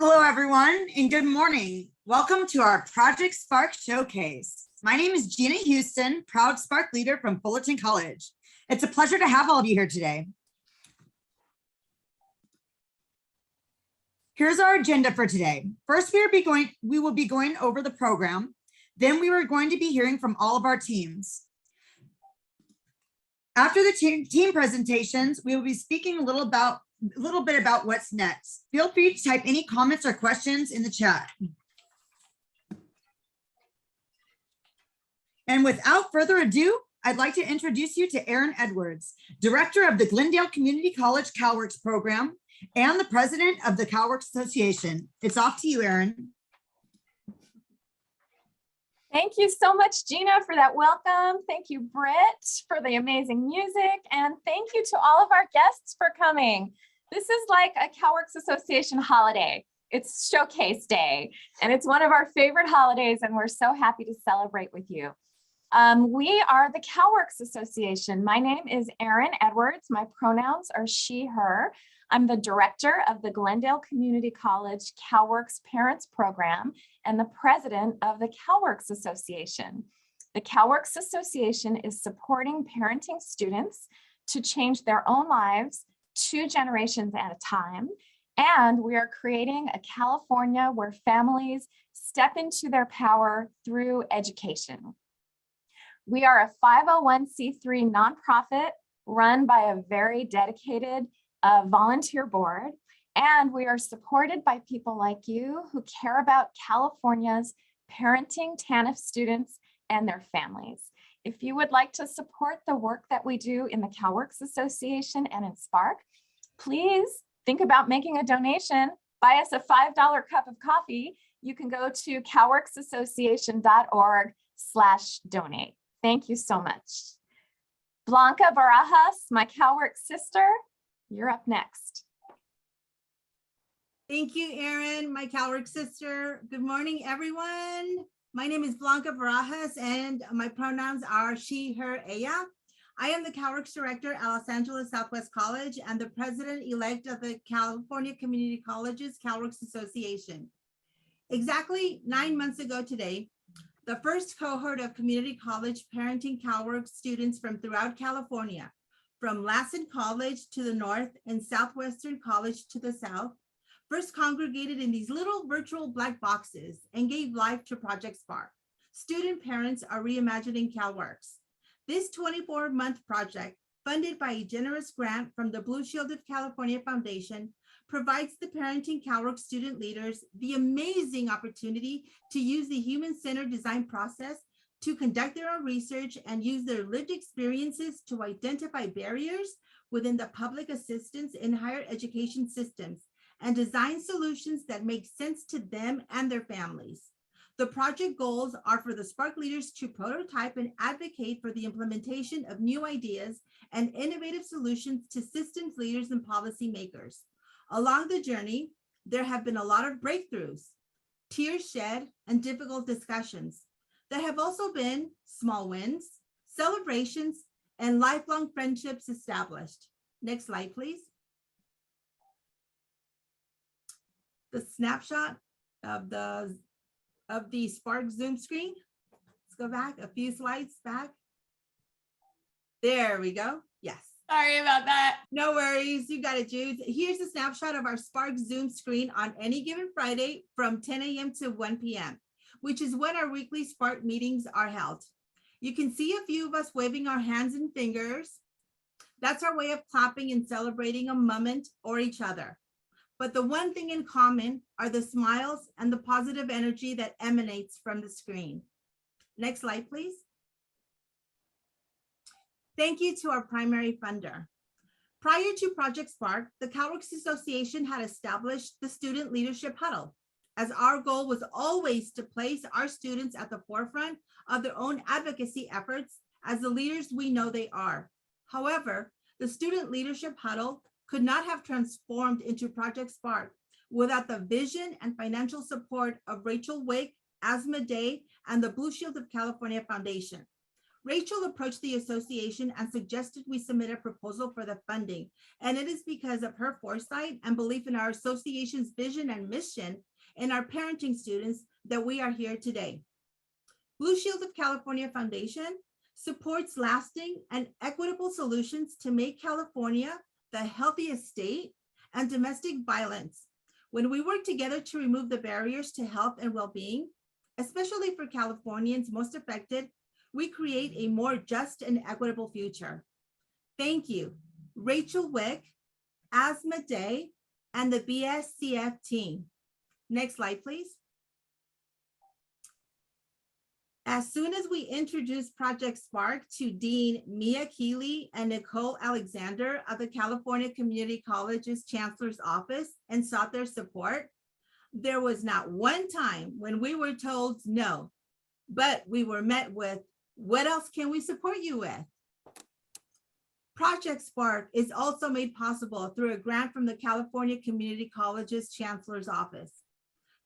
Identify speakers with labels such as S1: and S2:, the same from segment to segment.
S1: Hello, everyone, and good morning. Welcome to our Project SPARC Showcase. My name is Gina Houston, proud SPARC leader from Fullerton College. It's a pleasure to have all of you here today. Here's our agenda for today. First, we will be going over the program. Then we are going to be hearing from all of our teams. After the team presentations, we will be speaking a little bit about what's next. Feel free to type any comments or questions in the chat. And without further ado, I'd like to introduce you to Erin Edwards, Director of the Glendale Community College CalWORKs program and the President of the CalWORKs Association. It's off to you, Erin.
S2: Thank you so much, Gina, for that welcome. Thank you, Britt, for the amazing music. And thank you to all of our guests for coming. This is like a CalWORKs Association holiday. It's Showcase Day, and it's one of our favorite holidays, and we're so happy to celebrate with you. We are the CalWORKs Association. My name is Erin Edwards. My pronouns are she, her. I'm the director of the Glendale Community College CalWORKs Parents Program and the president of the CalWORKs Association. The CalWORKs Association is supporting parenting students to change their own lives 2 generations at a time. And we are creating a California where families step into their power through education. We are a 501c3 nonprofit run by a very dedicated volunteer board, and we are supported by people like you who care about California's parenting TANF students and their families. If you would like to support the work that we do in the CalWORKs Association and in SPARC, please think about making a donation. Buy us a $5 cup of coffee. You can go to calworksassociation.org/donate. Thank you so much. Blanca Barajas, my CalWORKs sister, you're up next.
S3: Thank you, Erin, my CalWORKs sister. Good morning, everyone. My name is Blanca Barajas, and my pronouns are she, her, ella. I am the CalWORKs director at Los Angeles Southwest College and the president-elect of the California Community Colleges CalWORKs Association. Exactly 9 months ago today, the first cohort of community college parenting CalWORKs students from throughout California, from Lassen College to the north and Southwestern College to the south, first congregated in these little virtual black boxes and gave life to Project SPARC. Student parents are reimagining CalWORKs. This 24-month project, funded by a generous grant from the Blue Shield of California Foundation, provides the parenting CalWORKs student leaders the amazing opportunity to use the human-centered design process to conduct their own research and use their lived experiences to identify barriers within the public assistance in higher education systems and design solutions that make sense to them and their families. The project goals are for the SPARC leaders to prototype and advocate for the implementation of new ideas and innovative solutions to systems leaders and policymakers. Along the journey, there have been a lot of breakthroughs, tears shed, and difficult discussions. There have also been small wins, celebrations, and lifelong friendships established. Next slide, please. The snapshot of the SPARC Zoom screen. Let's go back a few slides back. There we go. Yes.
S2: Sorry about that.
S3: No worries. You got it, Jude. Here's a snapshot of our SPARC Zoom screen on any given Friday from 10 a.m. to 1 p.m., which is when our weekly SPARC meetings are held. You can see a few of us waving our hands and fingers. That's our way of clapping and celebrating a moment or each other. But the one thing in common are the smiles and the positive energy that emanates from the screen. Next slide, please. Thank you to our primary funder. Prior to Project SPARC, the CalWORKs Association had established the Student Leadership Huddle, as our goal was always to place our students at the forefront of their own advocacy efforts as the leaders we know they are. However, the Student Leadership Huddle could not have transformed into Project SPARC without the vision and financial support of Rachel Wick, Asma Day, and the Blue Shield of California Foundation. Rachel approached the association and suggested we submit a proposal for the funding. And it is because of her foresight and belief in our association's vision and mission and our parenting students that we are here today. Blue Shield of California Foundation supports lasting and equitable solutions to make California the healthiest state and domestic violence. When we work together to remove the barriers to health and well-being, especially for Californians most affected, we create a more just and equitable future. Thank you, Rachel Wick, Asma Day, and the BSCF team. Next slide, please. As soon as we introduced Project SPARC to Dean Mia Keeley and Nicole Alexander of the California Community College's Chancellor's Office and sought their support, there was not one time when we were told no, but we were met with, what else can we support you with? Project SPARC is also made possible through a grant from the California Community College's Chancellor's Office.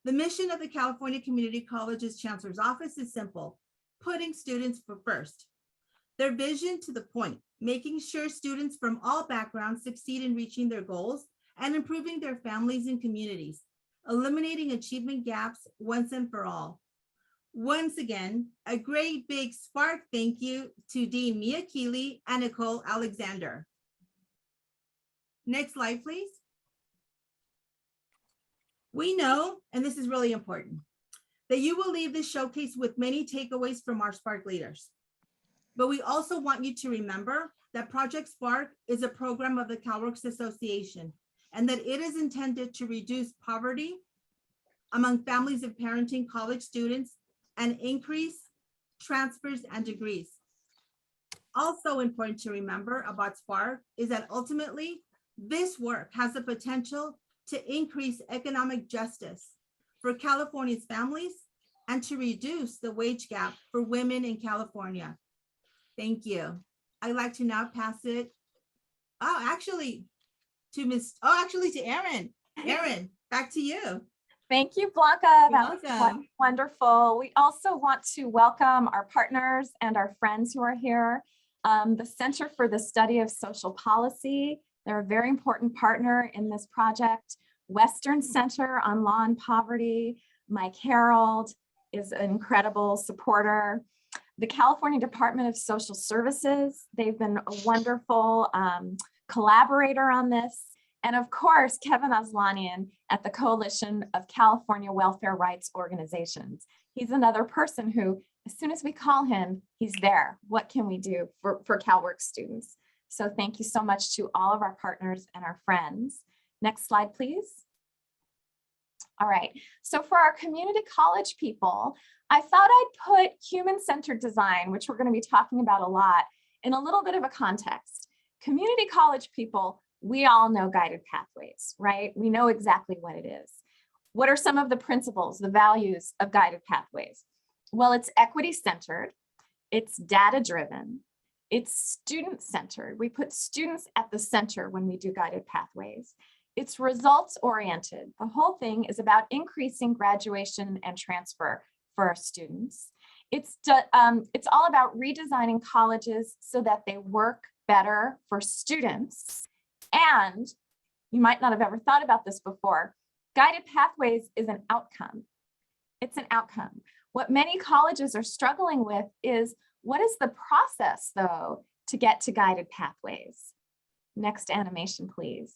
S3: The mission of the California Community College's Chancellor's Office is simple: putting students first. Their vision to the point, making sure students from all backgrounds succeed in reaching their goals and improving their families and communities, eliminating achievement gaps once and for all. Once again, a great big SPARC thank you to Dean Mia Keeley and Nicole Alexander. Next slide, please. We know, and this is really important, that you will leave this showcase with many takeaways from our SPARC leaders. But we also want you to remember that Project SPARC is a program of the CalWORKs Association, and that it is intended to reduce poverty among families of parenting college students and increase transfers and degrees. Also important to remember about SPARC is that ultimately this work has the potential to increase economic justice for California's families and to reduce the wage gap for women in California. Thank you. I'd like to now pass it, to Erin. Erin, back to you.
S2: Thank you, Blanca. That was wonderful. We also want to welcome our partners and our friends who are here. The Center for the Study of Social Policy, they're a very important partner in this project. Western Center on Law and Poverty, Mike Harold is an incredible supporter. The California Department of Social Services, they've been a wonderful collaborator on this. And of course, Kevin Aslanian at the Coalition of California Welfare Rights Organizations. He's another person who, as soon as we call him, he's there. What can we do for CalWORKs students? So thank you so much to all of our partners and our friends. Next slide, please. All right, so for our community college people, I thought I'd put human-centered design, which we're going to be talking about a lot, in a little bit of a context. Community college people, we all know guided pathways, right? We know exactly what it is. What are some of the principles, the values of guided pathways? Well, it's equity-centered, it's data-driven, it's student-centered. We put students at the center when we do guided pathways. It's results-oriented. The whole thing is about increasing graduation and transfer for our students. It's all about redesigning colleges so that they work better for students. And you might not have ever thought about this before. Guided pathways is an outcome. It's an outcome. What many colleges are struggling with is, what is the process, though, to get to guided pathways? Next animation, please.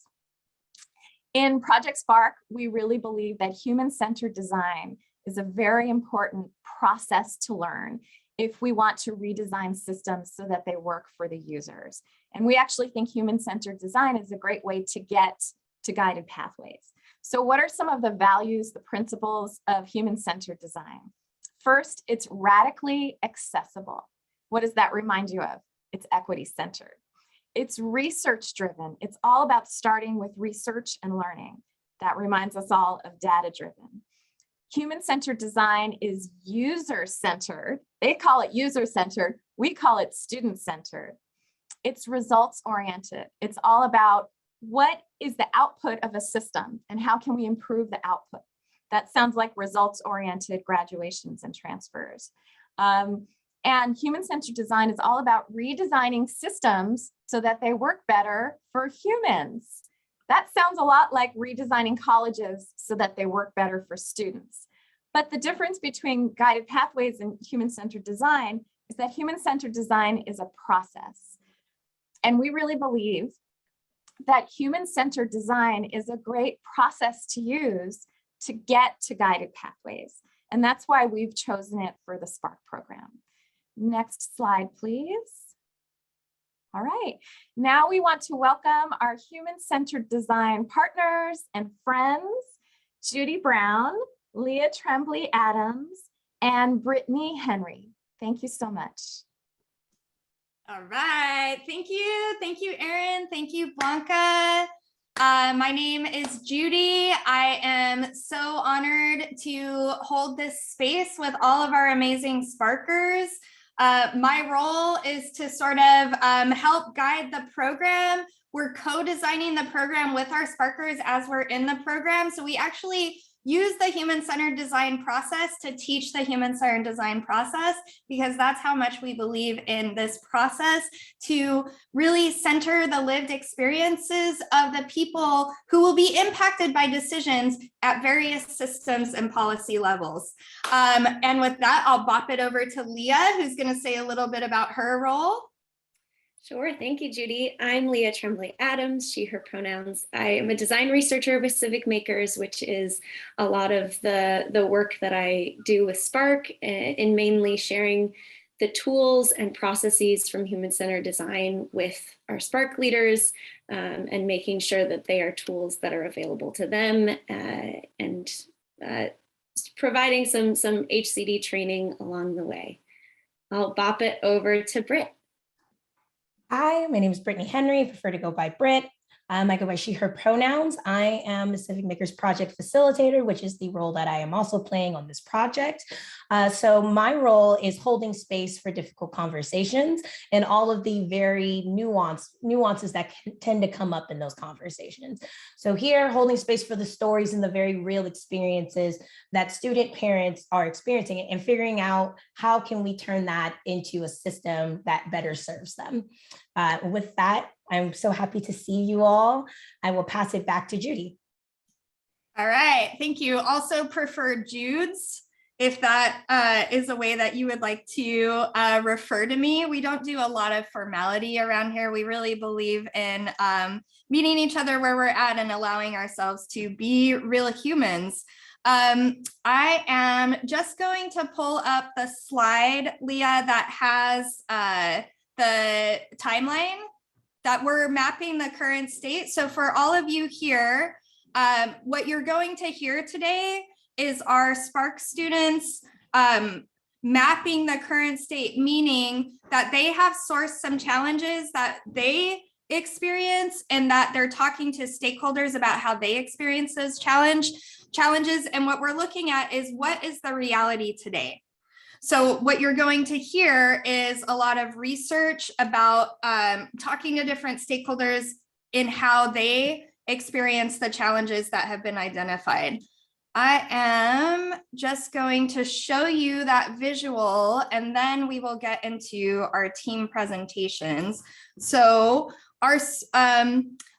S2: In Project SPARC, we really believe that human-centered design is a very important process to learn if we want to redesign systems so that they work for the users. And we actually think human-centered design is a great way to get to guided pathways. So what are some of the values, the principles of human-centered design? First, it's radically accessible. What does that remind you of? It's equity-centered. It's research-driven. It's all about starting with research and learning. That reminds us all of data-driven. Human-centered design is user-centered. They call it user-centered. We call it student-centered. It's results-oriented. It's all about what is the output of a system and how can we improve the output. That sounds like results-oriented graduations and transfers. And human-centered design is all about redesigning systems so that they work better for humans. That sounds a lot like redesigning colleges so that they work better for students. But the difference between guided pathways and human-centered design is that human-centered design is a process. And we really believe that human-centered design is a great process to use to get to guided pathways. And that's why we've chosen it for the SPARC program. Next slide, please. All right, now we want to welcome our human-centered design partners and friends, Judy Brown, Leah Tremblay-Adams, and Brittany Henry. Thank you so much.
S4: All right, thank you. Thank you, Erin. Thank you, Blanca. My name is Judy. I am so honored to hold this space with all of our amazing Sparkers. My role is to sort of help guide the program. We're co-designing the program with our Sparkers as we're in the program. So we actually use the human-centered design process to teach the human-centered design process, because that's how much we believe in this process, to really center the lived experiences of the people who will be impacted by decisions at various systems and policy levels. And with that, I'll bop it over to Leah, who's going to say a little bit about her role.
S5: Sure. Thank you, Judy. I'm Leah Tremblay-Adams, she, her pronouns. I am a design researcher with Civic Makers, which is a lot of the work that I do with SPARC, in mainly sharing the tools and processes from human-centered design with our SPARC leaders, and making sure that they are tools that are available to them, and providing some HCD training along the way. I'll bop it over to Britt.
S6: Hi, my name is Brittany Henry. I prefer to go by Britt. I go by she, her pronouns. I am a Civic Makers project facilitator, which is the role that I am also playing on this project. So my role is holding space for difficult conversations and all of the very nuances that tend to come up in those conversations. So here, holding space for the stories and the very real experiences that student parents are experiencing, and figuring out how can we turn that into a system that better serves them. With that, I'm so happy to see you all. I will pass it back to Judy.
S4: All right, thank you. Also prefer Judes, if that is a way that you would like to refer to me. We don't do a lot of formality around here. We really believe in meeting each other where we're at and allowing ourselves to be real humans. I am just going to pull up the slide, Leah, that has the timeline that we're mapping the current state. So for all of you here, what you're going to hear today is our SPARC students mapping the current state, meaning that they have sourced some challenges that they experience and that they're talking to stakeholders about how they experience those challenges. And what we're looking at is, what is the reality today? So what you're going to hear is a lot of research about talking to different stakeholders in how they experience the challenges that have been identified. I am just going to show you that visual, and then we will get into our team presentations. So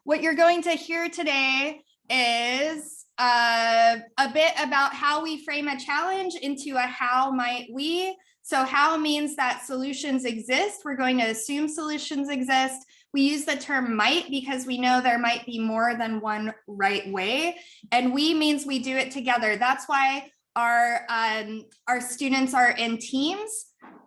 S4: what you're going to hear today is a bit about how we frame a challenge into a how might we. So how means that solutions exist. We're going to assume solutions exist. We use the term might because we know there might be more than one right way. And we means we do it together. That's why our students are in teams,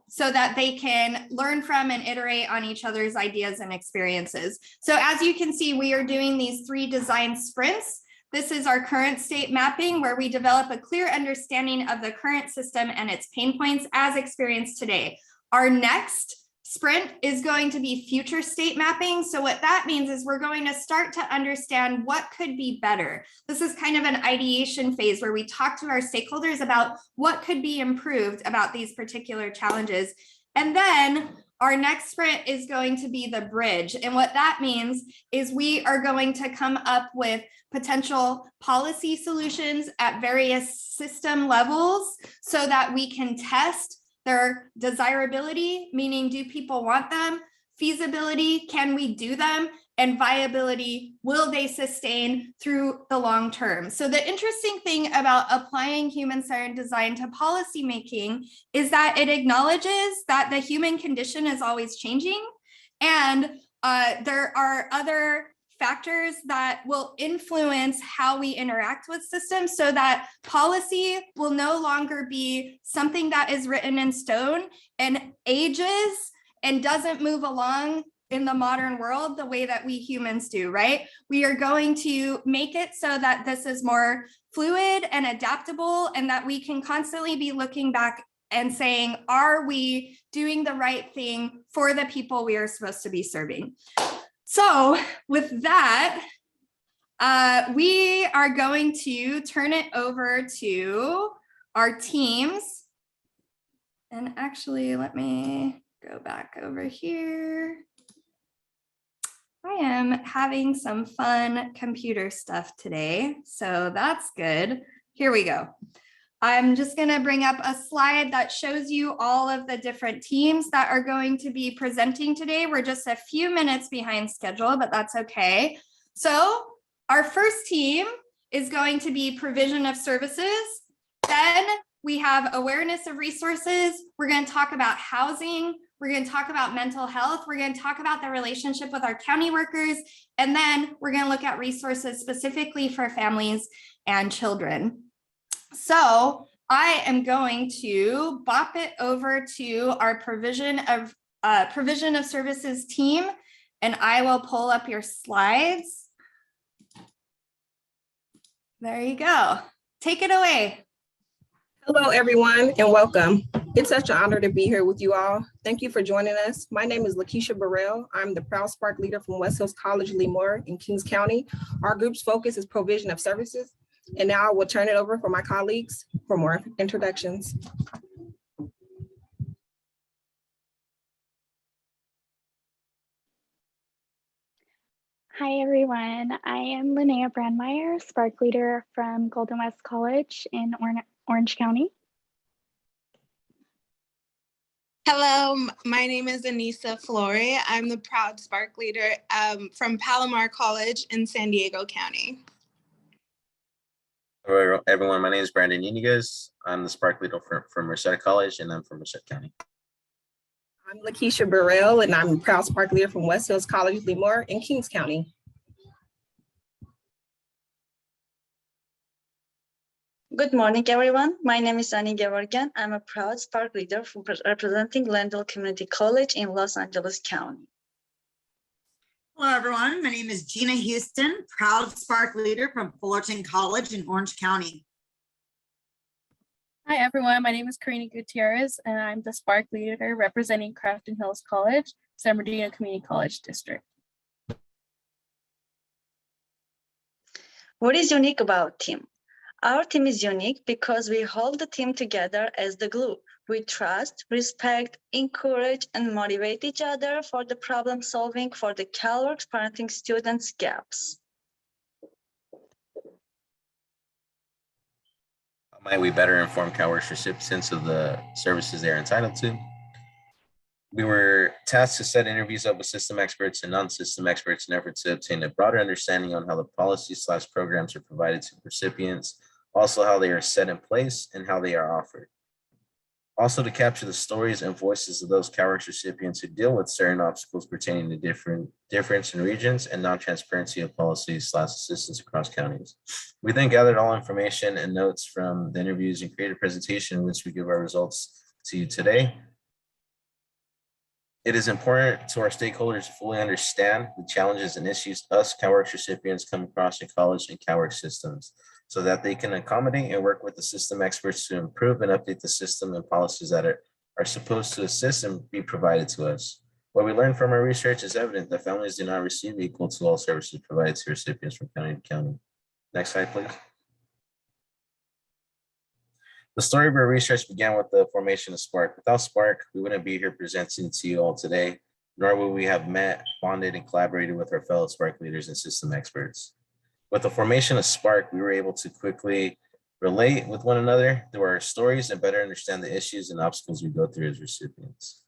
S4: so that they can learn from and iterate on each other's ideas and experiences. So as you can see, we are doing these 3 design sprints. This is our current state mapping, where we develop a clear understanding of the current system and its pain points as experienced today. Our next sprint is going to be future state mapping. So what that means is we're going to start to understand what could be better. This is kind of an ideation phase where we talk to our stakeholders about what could be improved about these particular challenges. And then our next sprint is going to be the bridge. And what that means is we are going to come up with potential policy solutions at various system levels so that we can test Their desirability, meaning do people want them? Feasibility, can we do them? And viability, will they sustain through the long term? So the interesting thing about applying human-centered design to policymaking is that it acknowledges that the human condition is always changing, and there are other factors that will influence how we interact with systems, so that policy will no longer be something that is written in stone and ages and doesn't move along in the modern world the way that we humans do, right? We are going to make it so that this is more fluid and adaptable, and that we can constantly be looking back and saying, are we doing the right thing for the people we are supposed to be serving? So with that, we are going to turn it over to our teams. And actually, let me go back over here. I am having some fun computer stuff today, so that's good. Here we go. I'm just going to bring up a slide that shows you all of the different teams that are going to be presenting today. We're just a few minutes behind schedule, but that's okay. So our first team is going to be provision of services. Then we have awareness of resources. We're going to talk about housing. We're going to talk about mental health. We're going to talk about the relationship with our county workers. And then we're going to look at resources specifically for families and children. So I am going to bop it over to our provision of services team, and I will pull up your slides. There you go. Take it away.
S7: Hello, everyone, and welcome. It's such an honor to be here with you all. Thank you for joining us. My name is Lakeisha Burrell. I'm the proud SPARC leader from West Hills College, Lemoore in Kings County. Our group's focus is provision of services. And now I will turn it over for my colleagues for more introductions.
S8: Hi, everyone. I am Linnea Brandmeier, SPARC leader from Golden West College in Orange County.
S9: Hello, my name is Anissa Flore. I'm the proud SPARC leader from Palomar College in San Diego County.
S10: Hello, everyone. My name is Brandon Unigas. I'm the SPARC leader from Merced College, and I'm from Merced County.
S7: I'm Lakeisha Burrell, and I'm the proud SPARC leader from West Hills College, Lemoore in Kings County.
S11: Good morning, everyone. My name is Annie Gevorgan. I'm a proud SPARC leader representing Glendale Community College in Los Angeles County.
S1: Hello, everyone. My name is Gina Houston, proud SPARC leader from Fullerton College in Orange County.
S12: Hi, everyone. My name is Karina Gutierrez, and I'm the SPARC leader representing Crafton Hills College, San Bernardino Community College District.
S11: What is unique about team? Our team is unique because we hold the team together as the glue. We trust, respect, encourage, and motivate each other for the problem solving for the CalWORKs parenting students' gaps.
S10: How might we better inform CalWORKs recipients of the services they're entitled to? We were tasked to set interviews up with system experts and non-system experts in an effort to obtain a broader understanding on how the policies/programs are provided to recipients, also how they are set in place and how they are offered. Also to capture the stories and voices of those CalWORKs recipients who deal with certain obstacles pertaining to difference in regions and non-transparency of policies/assistance across counties. We then gathered all information and notes from the interviews and created a presentation in which we give our results to you today. It is important to our stakeholders to fully understand the challenges and issues us CalWORKs recipients come across in college and CalWORKs systems, so that they can accommodate and work with the system experts to improve and update the system and policies that are supposed to assist and be provided to us. What we learned from our research is evident that families do not receive equal to all services provided to recipients from county to county. Next slide, please. The story of our research began with the formation of SPARC. Without SPARC, we wouldn't be here presenting to you all today, nor would we have met, bonded, and collaborated with our fellow SPARC leaders and system experts. With the formation of SPARC, we were able to quickly relate with one another through our stories, and better understand the issues and obstacles we go through as recipients.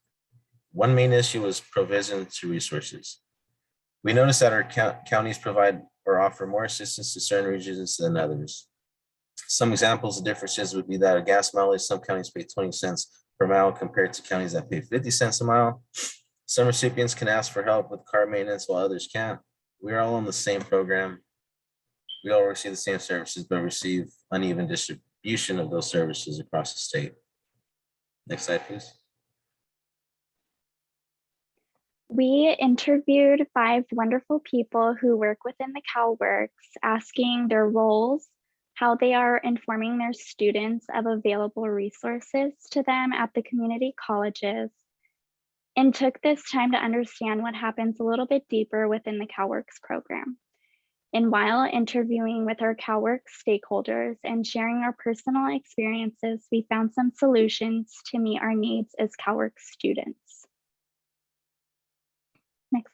S10: One main issue was provision to resources. We noticed that our counties provide or offer more assistance to certain regions than others. Some examples of differences would be that a gas mileage, some counties pay 20 cents per mile compared to counties that pay 50 cents a mile. Some recipients can ask for help with car maintenance while others can't. We are all on the same program. We all receive the same services, but receive uneven distribution of those services across the state. Next slide, please.
S8: We interviewed 5 wonderful people who work within the CalWORKs, asking their roles, how they are informing their students of available resources to them at the community colleges, and took this time to understand what happens a little bit deeper within the CalWORKs program. And while interviewing with our CalWORKs stakeholders and sharing our personal experiences, we found some solutions to meet our needs as CalWORKs students. Next.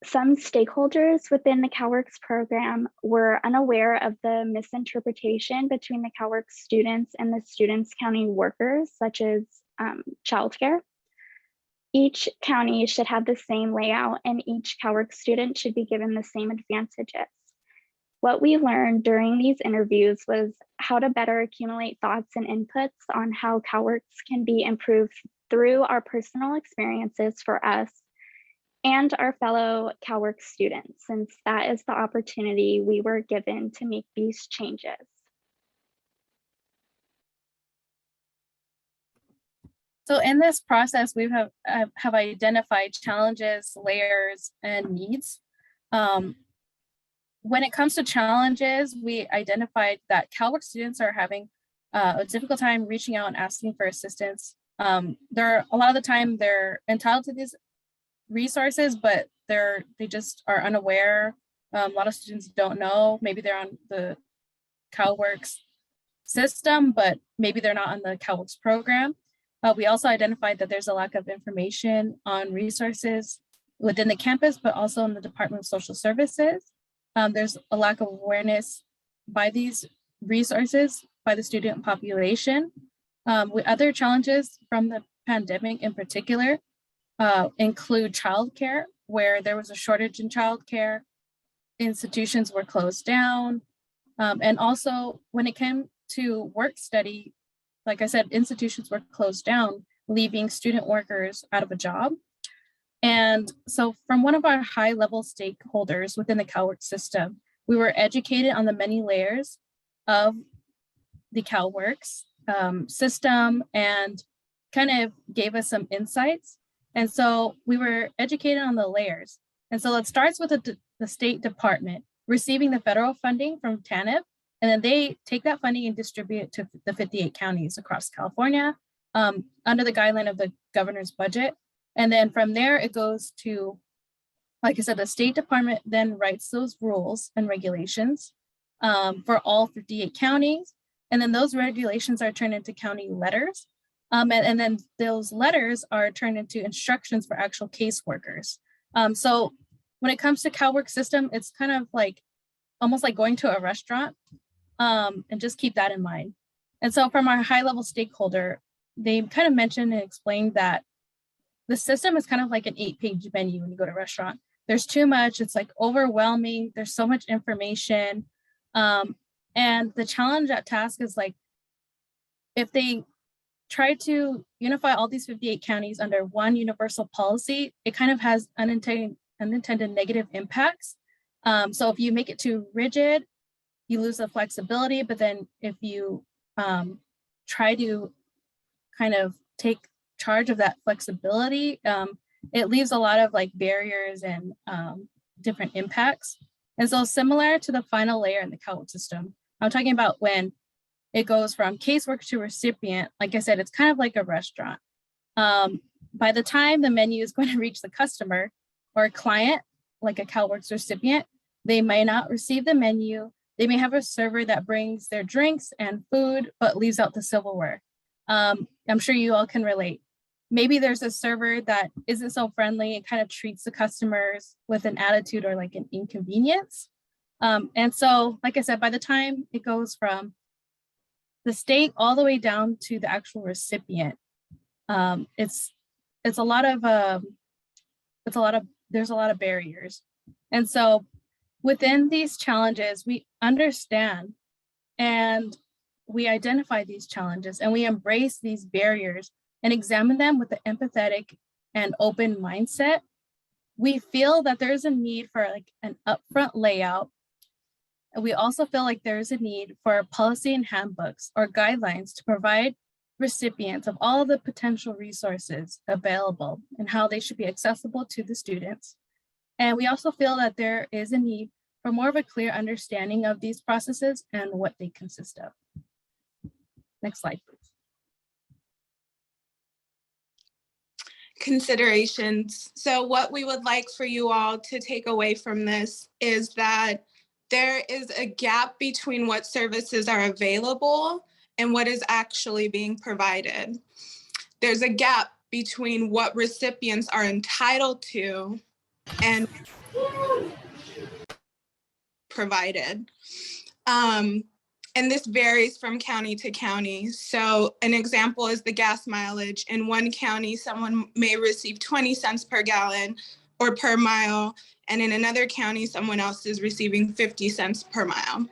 S8: Some stakeholders within the CalWORKs program were unaware of the misinterpretation between the CalWORKs students and the Students County workers, such as childcare. Each county should have the same layout, and each CalWORKs student should be given the same advantages. What we learned during these interviews was how to better accumulate thoughts and inputs on how CalWORKs can be improved through our personal experiences for us and our fellow CalWORKs students, since that is the opportunity we were given to make these changes.
S12: So in this process, we have identified challenges, layers, and needs. When it comes to challenges, we identified that CalWORKs students are having a difficult time reaching out and asking for assistance. A lot of the time they're entitled to these resources, but they just are unaware. A lot of students don't know. Maybe they're on the CalWORKs system, but maybe they're not on the CalWORKs program. We also identified that there's a lack of information on resources within the campus, but also in the Department of Social Services. There's a lack of awareness by these resources by the student population. With other challenges from the pandemic in particular include childcare, where there was a shortage in childcare, institutions were closed down, and also when it came to work study, like I said, institutions were closed down, leaving student workers out of a job. And so from one of our high-level stakeholders within the CalWORKs system, we were educated on the many layers of the CalWORKs system and kind of gave us some insights. And so we were educated on the layers. And so it starts with the State Department receiving the federal funding from TANF, and then they take that funding and distribute it to the 58 counties across California under the guideline of the governor's budget. And then from there, it goes to, like I said, the State Department then writes those rules and regulations for all 58 counties. And then those regulations are turned into county letters. And then those letters are turned into instructions for actual caseworkers. So when it comes to CalWORKs system, it's kind of like almost like going to a restaurant, and just keep that in mind. And so from our high level stakeholder, they kind of mentioned and explained that the system is kind of like an 8-page menu when you go to a restaurant. There's too much, it's like overwhelming. There's so much information. And the challenge at task is like, if they try to unify all these 58 counties under one universal policy, it kind of has unintended negative impacts. So if you make it too rigid, you lose the flexibility. But then if you try to kind of take charge of that flexibility, it leaves a lot of like barriers and different impacts. And so similar to the final layer in the CalWORKs system, I'm talking about when it goes from caseworker to recipient. Like I said, it's kind of like a restaurant. By the time the menu is going to reach the customer or a client, like a CalWORKs recipient, they may not receive the menu. They may have a server that brings their drinks and food, but leaves out the silverware. I'm sure you all can relate. Maybe there's a server that isn't so friendly and kind of treats the customers with an attitude or like an inconvenience. And so, like I said, by the time it goes from the state all the way down to the actual recipient, it's a lot of there's a lot of barriers. And so within these challenges, we understand and we identify these challenges and we embrace these barriers and examine them with an empathetic and open mindset. We feel that there's a need for like an upfront layout. And we also feel like there's a need for policy and handbooks or guidelines to provide recipients of all the potential resources available and how they should be accessible to the students. And we also feel that there is a need for more of a clear understanding of these processes and what they consist of. Next slide, please.
S9: Considerations. So what we would like for you all to take away from this is that there is a gap between what services are available and what is actually being provided. There's a gap between what recipients are entitled to and provided. And this varies from county to county. So an example is the gas mileage. In one county, someone may receive 20 cents per gallon or per mile, and in another county, someone else is receiving 50 cents per mile.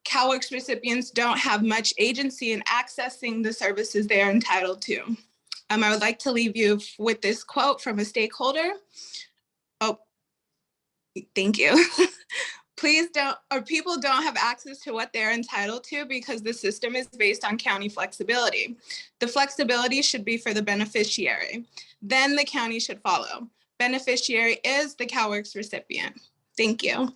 S9: CalWORKs recipients don't have much agency in accessing the services they are entitled to. I would like to leave you with this quote from a stakeholder. Oh, thank you. People don't have access to what they're entitled to because the system is based on county flexibility. The flexibility should be for the beneficiary. Then the county should follow. Beneficiary is the CalWORKs recipient. Thank you.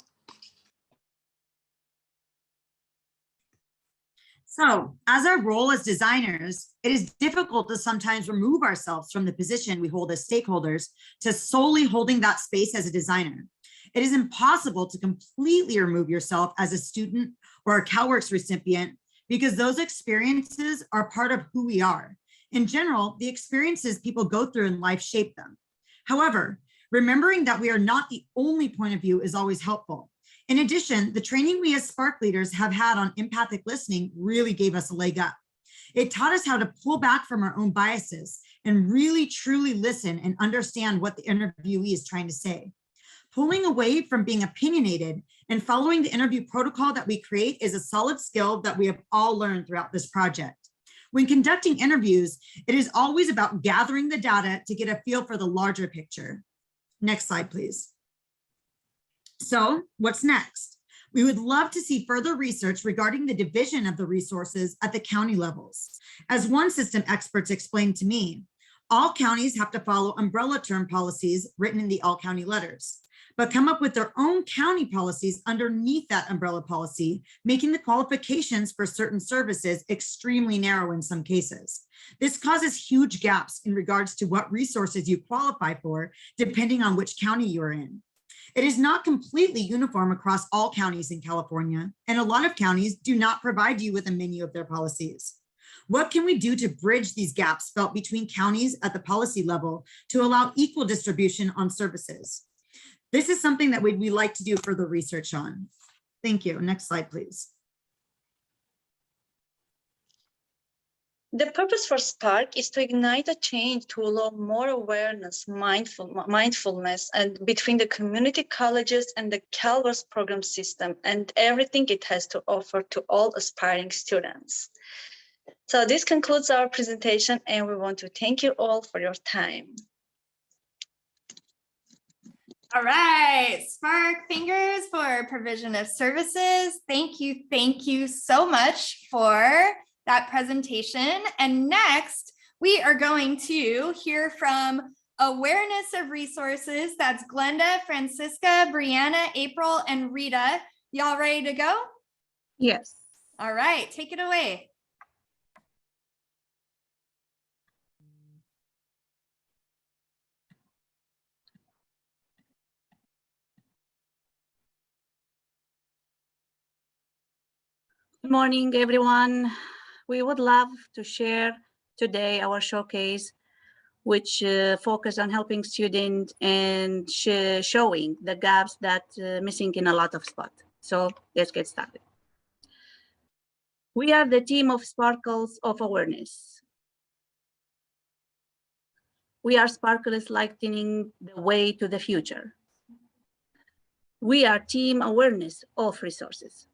S1: So, as our role as designers, it is difficult to sometimes remove ourselves from the position we hold as stakeholders to solely holding that space as a designer. It is impossible to completely remove yourself as a student or a CalWORKs recipient because those experiences are part of who we are. In general, the experiences people go through in life shape them. However, remembering that we are not the only point of view is always helpful. In addition, the training we as SPARC leaders have had on empathic listening really gave us a leg up. It taught us how to pull back from our own biases and really truly listen and understand what the interviewee is trying to say. Pulling away from being opinionated and following the interview protocol that we create is a solid skill that we have all learned throughout this project. When conducting interviews, it is always about gathering the data to get a feel for the larger picture. Next slide, please. So what's next? We would love to see further research regarding the division of the resources at the county levels. As one system experts explained to me, all counties have to follow umbrella term policies written in the all county letters, but come up with their own county policies underneath that umbrella policy, making the qualifications for certain services extremely narrow in some cases. This causes huge gaps in regards to what resources you qualify for, depending on which county you're in. It is not completely uniform across all counties in California, and a lot of counties do not provide you with a menu of their policies. What can we do to bridge these gaps felt between counties at the policy level to allow equal distribution on services? This is something that we'd like to do further research on. Thank you. Next slide, please.
S11: The purpose for SPARC is to ignite a change to allow more awareness, mindfulness, and between the community colleges and the CalWORKs program system and everything it has to offer to all aspiring students. So this concludes our presentation, and we want to thank you all for your time.
S4: All right, SPARC fingers for provision of services. Thank you so much for that presentation. And next, we are going to hear from Awareness of Resources. That's Glenda, Francisca, Brianna, April, and Rita. Y'all ready to go?
S7: Yes.
S4: All right, take it away.
S13: Good morning, everyone. We would love to share today our showcase which focus on helping students and showing the gaps that missing in a lot of spots. So let's get started. We are the team of Sparkles of Awareness. We are sparkles lightening the way to the future. We are team awareness of resources.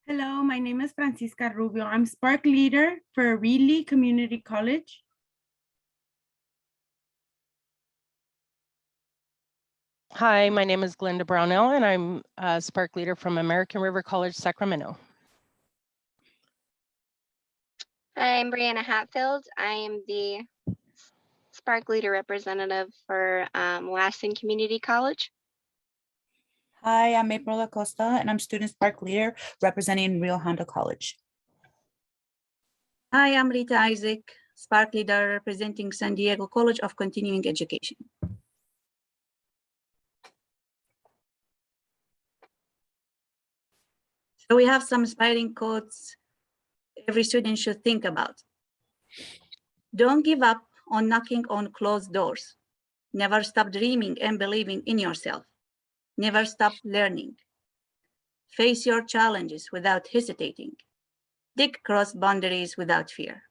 S14: Hello, my name is Francisca Rubio. I'm SPARC leader for Reilly Community College.
S15: Hi, my name is Glenda Brownell, and I'm a SPARC leader from American River College, Sacramento.
S16: I'm Brianna Hatfield. I am the SPARC leader representative for Lassen Community College.
S17: Hi, I'm April Acosta, and I'm student SPARC leader representing Rio Hondo College.
S13: Hi, I'm Rita Isaac, SPARC leader representing San Diego College of Continuing Education. So we have some inspiring quotes every student should think about. Don't give up on knocking on closed doors. Never stop dreaming and believing in yourself. Never stop learning. Face your challenges without hesitating. Dig across boundaries without fear.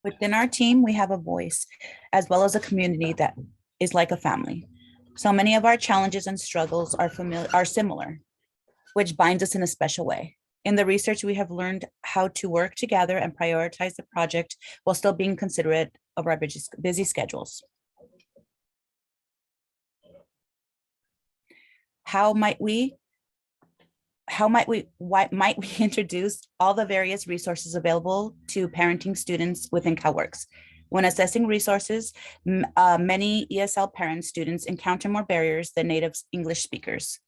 S17: Within our team, we have a voice, as well as a community that is like a family. So many of our challenges and struggles are similar, which binds us in a special way. In the research, we have learned how to work together and prioritize the project while still being considerate of our busy schedules. Why might we introduce all the various resources available to parenting students within CalWORKs? When assessing resources, many ESL parent students encounter more barriers than native English speakers.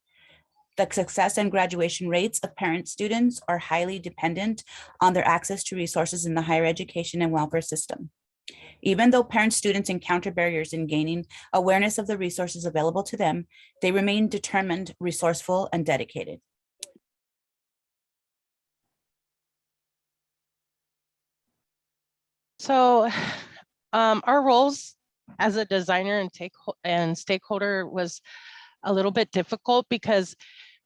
S17: The success and graduation rates of parent students are highly dependent on their access to resources in the higher education and welfare system. Even though parent students encounter barriers in gaining awareness of the resources available to them, they remain determined, resourceful, and dedicated.
S15: So our roles as a designer and stakeholder was a little bit difficult because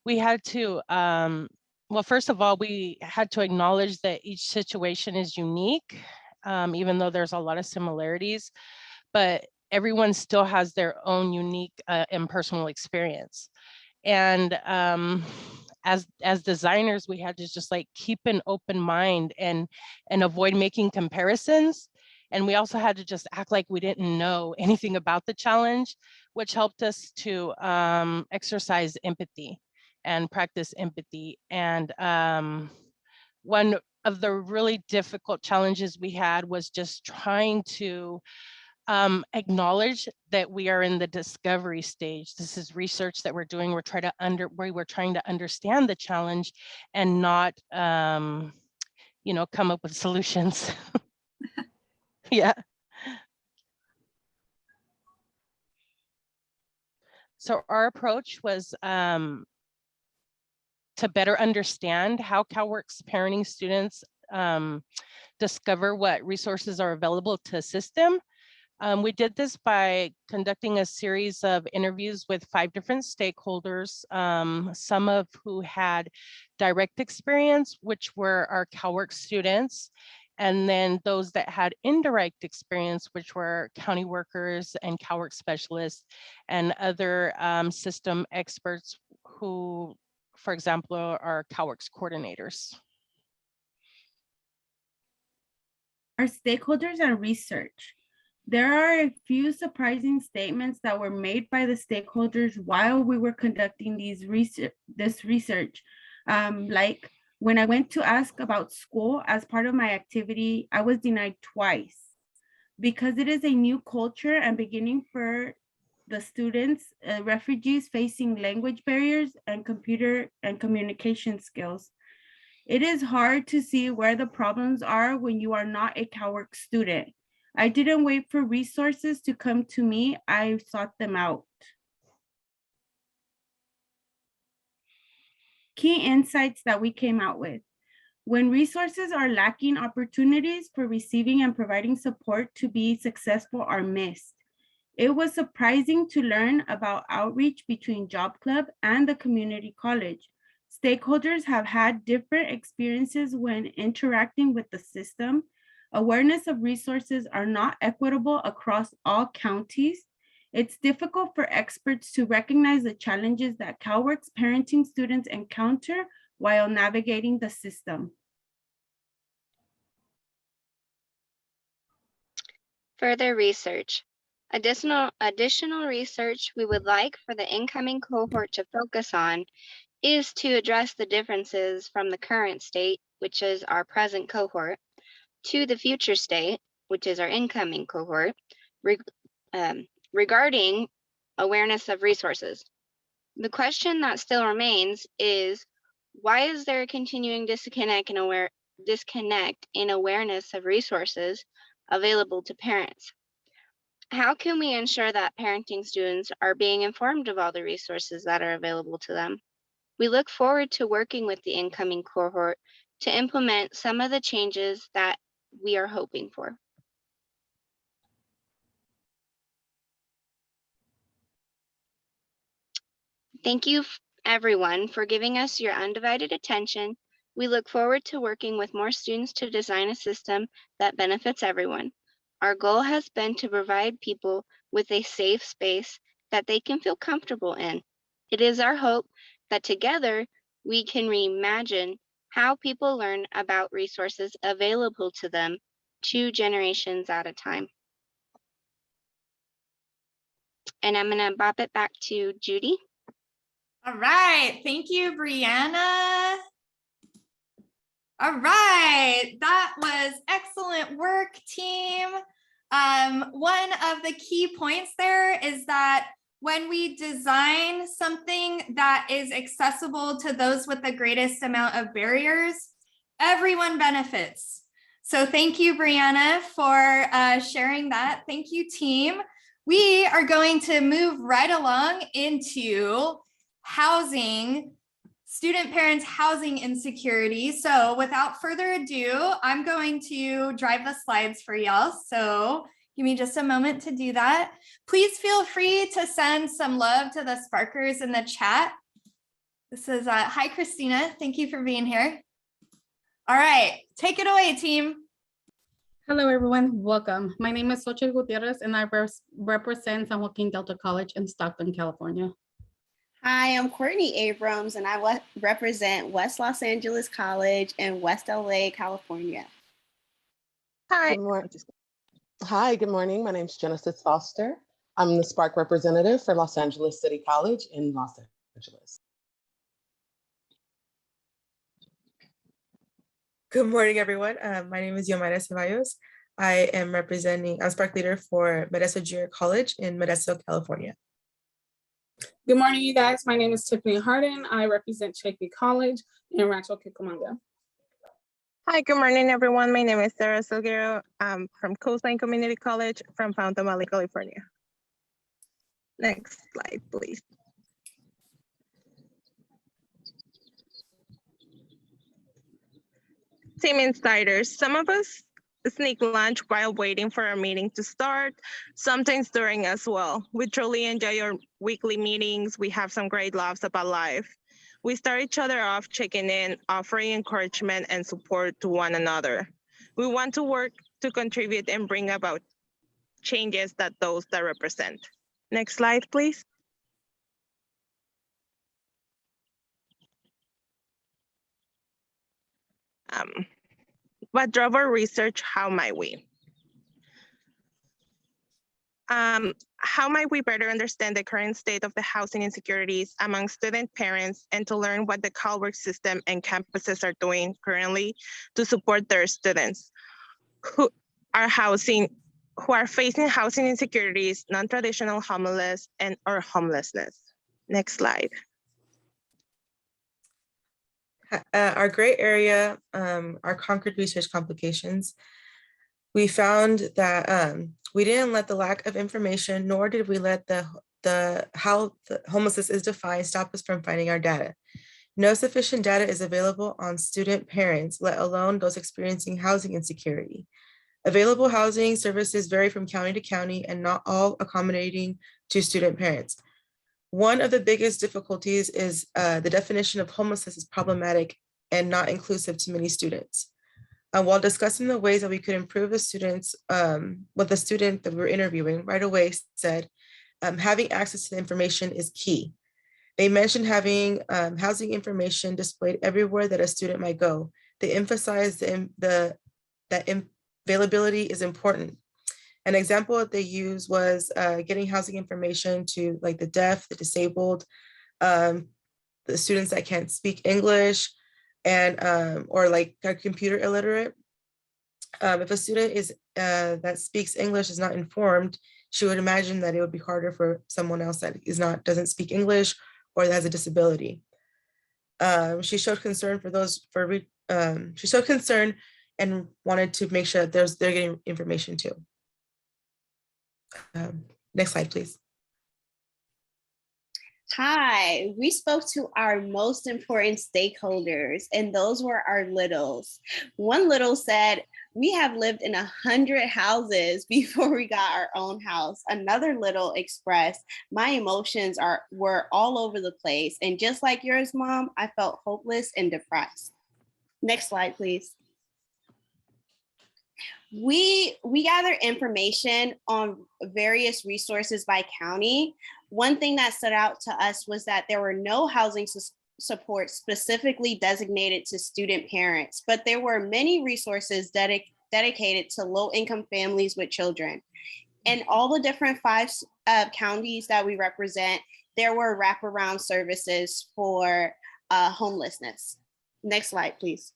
S15: we had to, well, first of all, we had to acknowledge that each situation is unique, even though there's a lot of similarities, but everyone still has their own unique and personal experience. And as designers, we had to just like keep an open mind and avoid making comparisons. And we also had to just act like we didn't know anything about the challenge, which helped us to exercise empathy and practice empathy. And one of the really difficult challenges we had was just trying to acknowledge that we are in the discovery stage. This is research that we're doing. We're trying to understand the challenge and not, you know, come up with solutions. Yeah. So our approach was to better understand how CalWORKs parenting students discover what resources are available to assist them. We did this by conducting a series of interviews with 5 different stakeholders, some of who had direct experience, which were our CalWORKs students, and then those that had indirect experience, which were county workers and CalWORKs specialists and other system experts who, for example, are CalWORKs coordinators.
S14: Our stakeholders and research. There are a few surprising statements that were made by the stakeholders while we were conducting this research. Like when I went to ask about school as part of my activity, I was denied twice because it is a new culture and beginning for the students, refugees facing language barriers and computer and communication skills. It is hard to see where the problems are when you are not a CalWORKs student. I didn't wait for resources to come to me, I sought them out. Key insights that we came out with. When resources are lacking, opportunities for receiving and providing support to be successful are missed. It was surprising to learn about outreach between Job Club and the community college. Stakeholders have had different experiences when interacting with the system. Awareness of resources are not equitable across all counties. It's difficult for experts to recognize the challenges that CalWORKs parenting students encounter while navigating the system.
S16: Further research. Additional research we would like for the incoming cohort to focus on is to address the differences from the current state, which is our present cohort, to the future state, which is our incoming cohort, regarding awareness of resources. The question that still remains is, why is there a continuing disconnect in awareness of resources available to parents? How can we ensure that parenting students are being informed of all the resources that are available to them? We look forward to working with the incoming cohort to implement some of the changes that we are hoping for. Thank you, everyone, for giving us your undivided attention. We look forward to working with more students to design a system that benefits everyone. Our goal has been to provide people with a safe space that they can feel comfortable in. It is our hope that together we can reimagine how people learn about resources available to them 2 generations at a time. And I'm going to bop it back to Judy.
S4: All right, thank you, Brianna. All right, that was excellent work, team. One of the key points there is that when we design something that is accessible to those with the greatest amount of barriers, everyone benefits. So thank you, Brianna, for sharing that. Thank you, team. We are going to move right along into housing, student parents housing insecurity. So without further ado, I'm going to drive the slides for y'all. So give me just a moment to do that. Please feel free to send some love to the Sparkers in the chat. This is, hi, Christina. Thank you for being here. All right, take it away, team.
S18: Hello, everyone. Welcome. My name is Xochitl Gutierrez, and I represent San Joaquin Delta College in Stockton, California.
S19: Hi, I'm Courtney Abrams, and I represent West Los Angeles College in West LA, California.
S20: Hi. Hi, good morning. My name is Genesis Foster. I'm the SPARC representative for Los Angeles City College in Los Angeles.
S21: Good morning, everyone. My name is Yomaira Ceballos. I'm SPARC leader for Modesto Junior College in Modesto, California.
S22: Good morning, you guys. My name is Tiffany Harden. I represent Chaffey College in Rancho Cucamonga.
S23: Hi, good morning, everyone. My name is Sarah Silguero. I'm from Coastline Community College from Fountain Valley, California. Next slide, please. Team insiders. Some of us sneak lunch while waiting for our meeting to start, sometimes during as well. We truly enjoy our weekly meetings. We have some great laughs about life. We start each other off checking in, offering encouragement and support to one another. We want to work to contribute and bring about changes that those that represent. Next slide, please. What drove our research? How might we? How might we better understand the current state of the housing insecurities among student parents and to learn what the CalWORKs system and campuses are doing currently to support their students who are facing housing insecurities, non-traditional homeless, or homelessness. Next slide.
S21: Our gray area are Concord research complications. We found that we didn't let the lack of information, nor did we let how the homelessness is defined stop us from finding our data. No sufficient data is available on student parents, let alone those experiencing housing insecurity. Available housing services vary from county to county and not all accommodating to student parents. One of the biggest difficulties is the definition of homelessness is problematic and not inclusive to many students. While discussing the ways that we could improve the students, what the student that we were interviewing right away said, having access to the information is key. They mentioned having housing information displayed everywhere that a student might go. They emphasized that availability is important. An example that they used was getting housing information to like the deaf, the disabled, the students that can't speak English, and or like are computer illiterate. If a student is that speaks English is not informed, she would imagine that it would be harder for someone else that doesn't speak English or that has a disability. She showed concern for those she showed concern and wanted to make sure that they're getting information too. Next slide, please.
S19: Hi, we spoke to our most important stakeholders, and those were our littles. One little said, we have lived in 100 houses before we got our own house. Another little expressed, my emotions were all over the place. And just like yours, Mom, I felt hopeless and depressed. Next slide, please. We gather information on various resources by county. One thing that stood out to us was that there were no housing support specifically designated to student parents, but there were many resources dedicated to low-income families with children. In all the different 5 counties that we represent, there were wraparound services for homelessness. Next slide, please.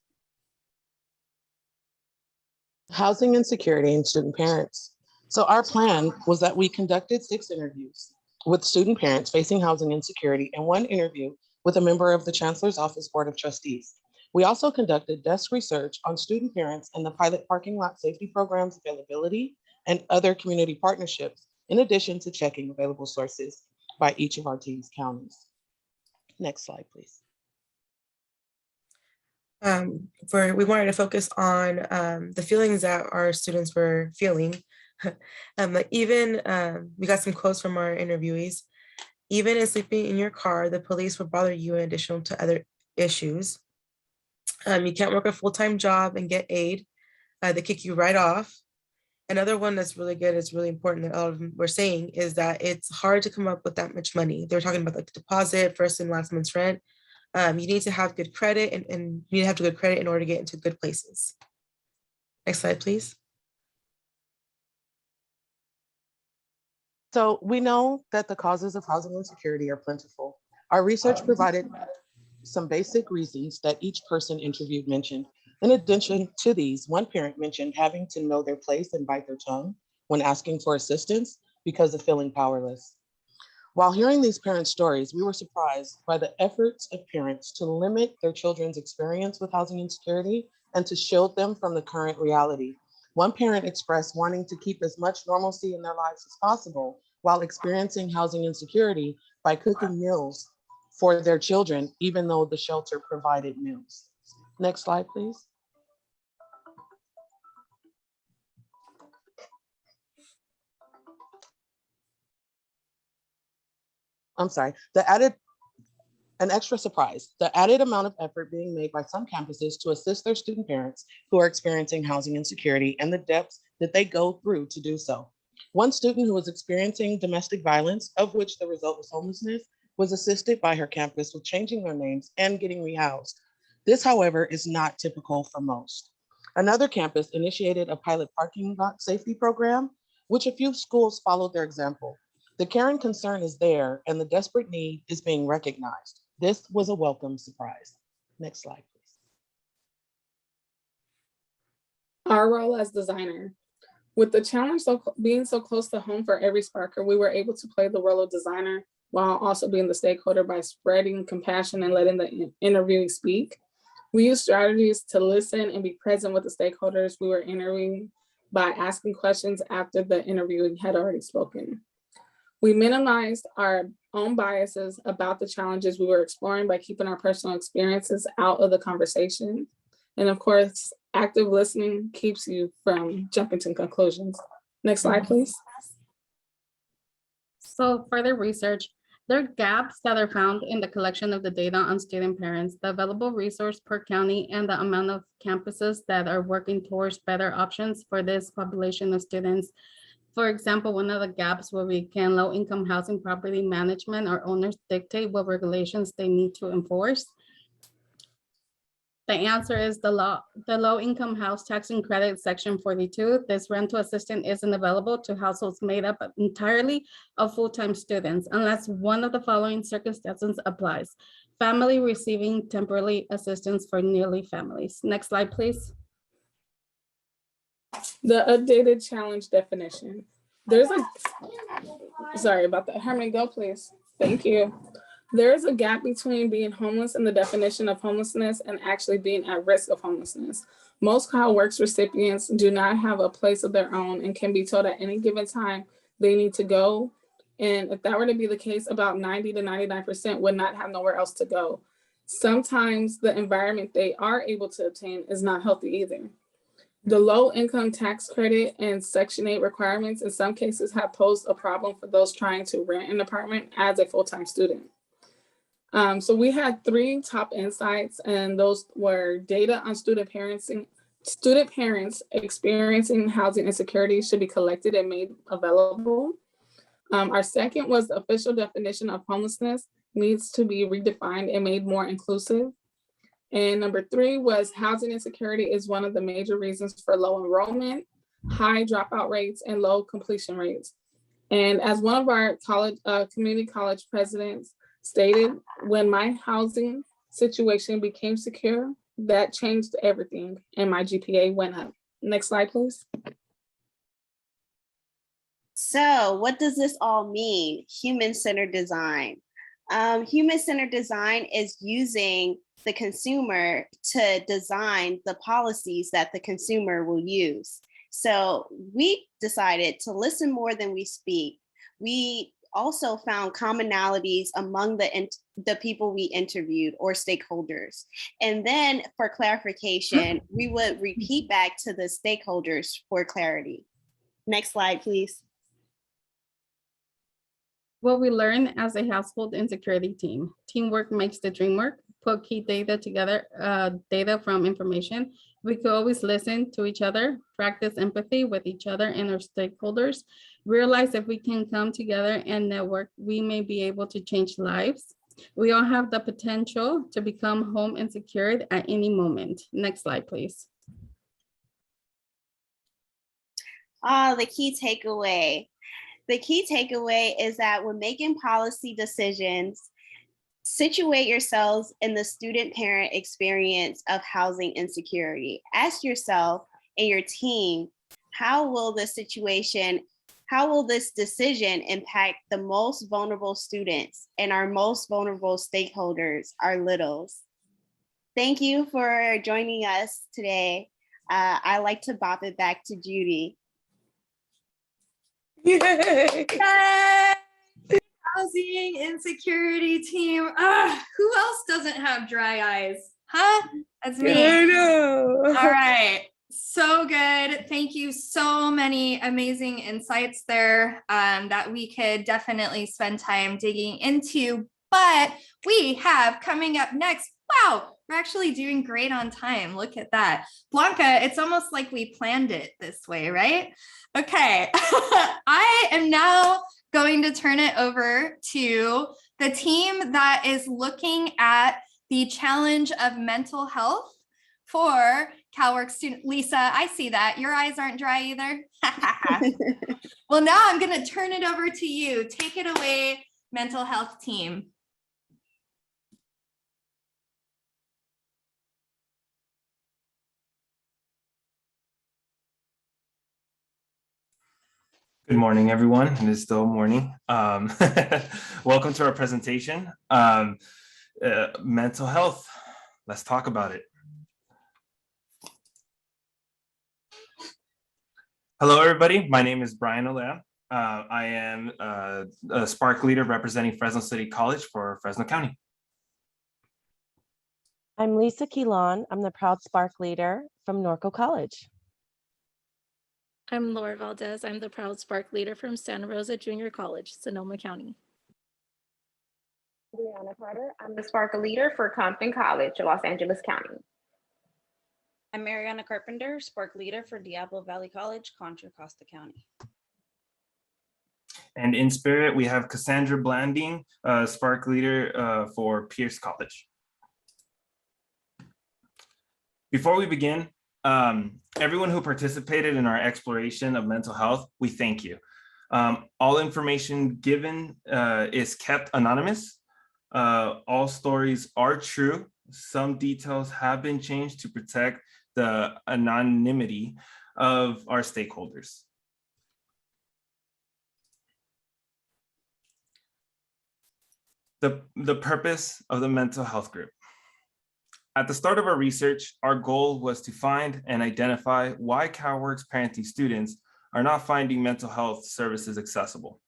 S20: Housing insecurity and student parents. So our plan was that we conducted 6 interviews with student parents facing housing insecurity and 1 interview with a member of the Chancellor's Office Board of Trustees. We also conducted desk research on student parents and the pilot parking lot safety programs availability and other community partnerships, in addition to checking available sources by each of our team's counties. Next slide, please.
S21: We wanted to focus on the feelings that our students were feeling. We got some quotes from our interviewees. Even in sleeping in your car, the police will bother you in addition to other issues. You can't work a full-time job and get aid. They kick you right off. Another one that's really good, it's really important that all of them were saying is that it's hard to come up with that much money. They're talking about like the deposit, first and last month's rent. You need to have good credit and you need to have good credit in order to get into good places. Next slide, please.
S20: So we know that the causes of housing insecurity are plentiful. Our research provided some basic reasons that each person interviewed mentioned. In addition to these, one parent mentioned having to know their place and bite their tongue when asking for assistance because of feeling powerless. While hearing these parents' stories, we were surprised by the efforts of parents to limit their children's experience with housing insecurity and to shield them from the current reality. One parent expressed wanting to keep as much normalcy in their lives as possible while experiencing housing insecurity by cooking meals for their children, even though the shelter provided meals. Next slide, please. I'm sorry, an extra surprise, the added amount of effort being made by some campuses to assist their student parents who are experiencing housing insecurity and the depths that they go through to do so. One student who was experiencing domestic violence, of which the result was homelessness, was assisted by her campus with changing their names and getting rehoused. This, however, is not typical for most. Another campus initiated a pilot parking lot safety program, which a few schools followed their example. The caring concern is there and the desperate need is being recognized. This was a welcome surprise. Next slide, please.
S22: Our role as designer. With the challenge of being so close to home for every Sparker, we were able to play the role of designer while also being the stakeholder by spreading compassion and letting the interviewee speak. We used strategies to listen and be present with the stakeholders we were interviewing by asking questions after the interviewee had already spoken. We minimized our own biases about the challenges we were exploring by keeping our personal experiences out of the conversation. And of course, active listening keeps you from jumping to conclusions. Next slide, please.
S18: So further research, there are gaps that are found in the collection of the data on student parents, the available resource per county, and the amount of campuses that are working towards better options for this population of students. For example, one of the gaps will be, can low-income housing property management or owners dictate what regulations they need to enforce? The answer is the low-income house tax and credit section 42. This rental assistance isn't available to households made up entirely of full-time students unless one of the following circumstances applies. Family receiving temporary assistance for nearly families. Next slide, please.
S22: The updated challenge definition. There's a, sorry about that. Harmony, go please. Thank you. There is a gap between being homeless and the definition of homelessness and actually being at risk of homelessness. Most CalWORKs recipients do not have a place of their own and can be told at any given time they need to go. And if that were to be the case, about 90 to 99% would not have nowhere else to go. Sometimes the environment they are able to obtain is not healthy either. The low income tax credit and Section 8 requirements in some cases have posed a problem for those trying to rent an apartment as a full-time student. So we had 3 top insights, and those were data on student parents experiencing housing insecurity should be collected and made available. Our second was the official definition of homelessness needs to be redefined and made more inclusive. And number 3 was housing insecurity is one of the major reasons for low enrollment, high dropout rates, and low completion rates. And as one of our community college presidents stated, when my housing situation became secure, that changed everything and my GPA went up. Next slide, please.
S19: So what does this all mean? Human-centered design. Human-centered design is using the consumer to design the policies that the consumer will use. So we decided to listen more than we speak. We also found commonalities among the people we interviewed or stakeholders. And then for clarification, we would repeat back to the stakeholders for clarity. Next slide, please.
S18: What we learned as a household insecurity team. Teamwork makes the dream work. Put key data together, data from information. We could always listen to each other, practice empathy with each other and our stakeholders, realize if we can come together and network, we may be able to change lives. We all have the potential to become home insecure at any moment. Next slide, please.
S19: The key takeaway. The key takeaway is that when making policy decisions, situate yourselves in the student parent experience of housing insecurity. Ask yourself and your team, how will this decision impact the most vulnerable students and our most vulnerable stakeholders, our littles? Thank you for joining us today. I like to bop it back to Judy.
S4: Yay! Housing insecurity team. Who else doesn't have dry eyes? Huh? That's me.
S21: I know.
S4: All right. So good. Thank you. So many amazing insights there that we could definitely spend time digging into. But we have coming up next. Wow, we're actually doing great on time. Look at that. Blanca, it's almost like we planned it this way, right? Okay. I am now going to turn it over to the team that is looking at the challenge of mental health for CalWORKs student. Lisa, I see that. Your eyes aren't dry either. Well, now I'm going to turn it over to you. Take it away, mental health team.
S2: Good morning, everyone. It is still morning. Welcome to our presentation. Mental health. Let's talk about it. Hello, everybody. My name is Brian Olea. I am a SPARC leader representing Fresno City College for Fresno County.
S3: I'm Lisa Quilon. I'm the proud SPARC leader from Norco College.
S5: I'm Laura Valdez. I'm the proud SPARC leader from Santa Rosa Junior College, Sonoma County.
S6: Brianna Carter. I'm the SPARC leader for Compton College, Los Angeles County.
S24: I'm Mariana Carpenter, SPARC leader for Diablo Valley College, Contra Costa County.
S2: And in spirit, we have Cassandra Blanding, SPARC leader for Pierce College. Before we begin, everyone who participated in our exploration of mental health, we thank you. All information given is kept anonymous. All stories are true. Some details have been changed to protect the anonymity of our stakeholders. The purpose of the mental health group. At the start of our research, our goal was to find and identify why CalWORKs parenting students are not finding mental health services accessible.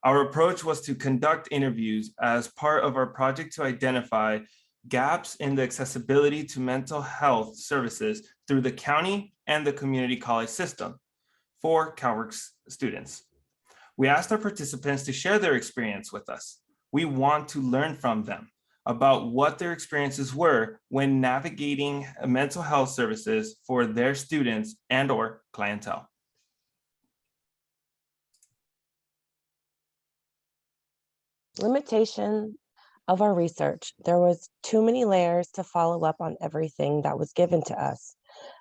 S2: Our approach was to conduct interviews as part of our project to identify gaps in the accessibility to mental health services through the county and the community college system for CalWORKs students. We asked our participants to share their experience with us. We want to learn from them about what their experiences were when navigating mental health services for their students and/or clientele.
S3: Limitation of our research. There was too many layers to follow up on everything that was given to us.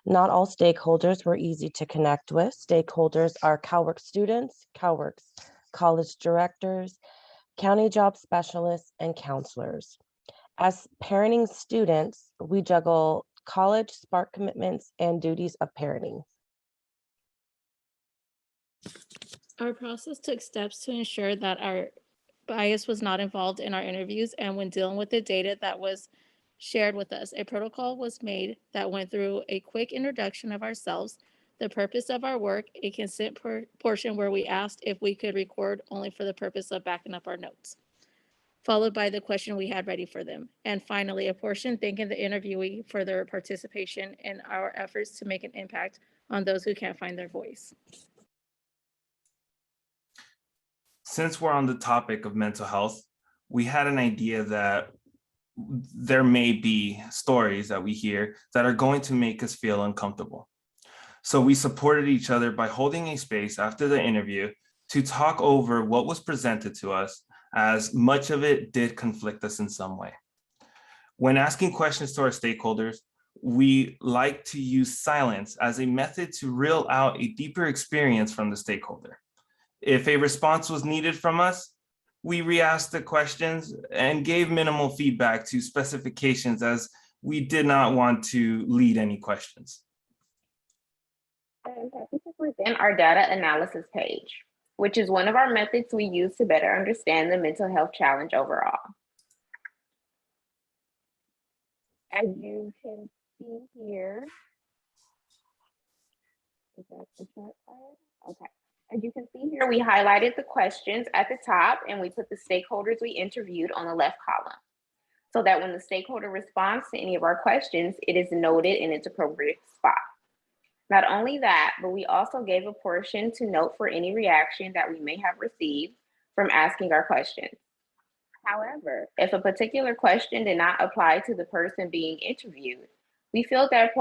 S3: Not all stakeholders were easy to connect with. Stakeholders are CalWORKs students, CalWORKs college directors, county job specialists, and counselors. As parenting students, we juggle college, SPARC commitments, and duties of parenting.
S5: Our process took steps to ensure that our bias was not involved in our interviews and when dealing with the data that was shared with us. A protocol was made that went through a quick introduction of ourselves, the purpose of our work, a consent portion where we asked if we could record only for the purpose of backing up our notes, followed by the question we had ready for them. And finally, a portion thanking the interviewee for their participation in our efforts to make an impact on those who can't find their voice.
S2: Since we're on the topic of mental health, we had an idea that there may be stories that we hear that are going to make us feel uncomfortable. So we supported each other by holding a space after the interview to talk over what was presented to us, as much of it did conflict us in some way. When asking questions to our stakeholders, we like to use silence as a method to reel out a deeper experience from the stakeholder. If a response was needed from us, we re-asked the questions and gave minimal feedback to specifications as we did not want to lead any questions.
S6: I'm happy to present our data analysis page, which is one of our methods we use to better understand the mental health challenge overall. As you can see here, is that the chart side? Okay. As you can see here, we highlighted the questions at the top and we put the stakeholders we interviewed on the left column so that when the stakeholder responds to any of our questions, it is noted in its appropriate spot. Not only that, but we also gave a portion to note for any reaction that we may have received from asking our questions. However, if a particular question did not apply to the person being interviewed, we filled that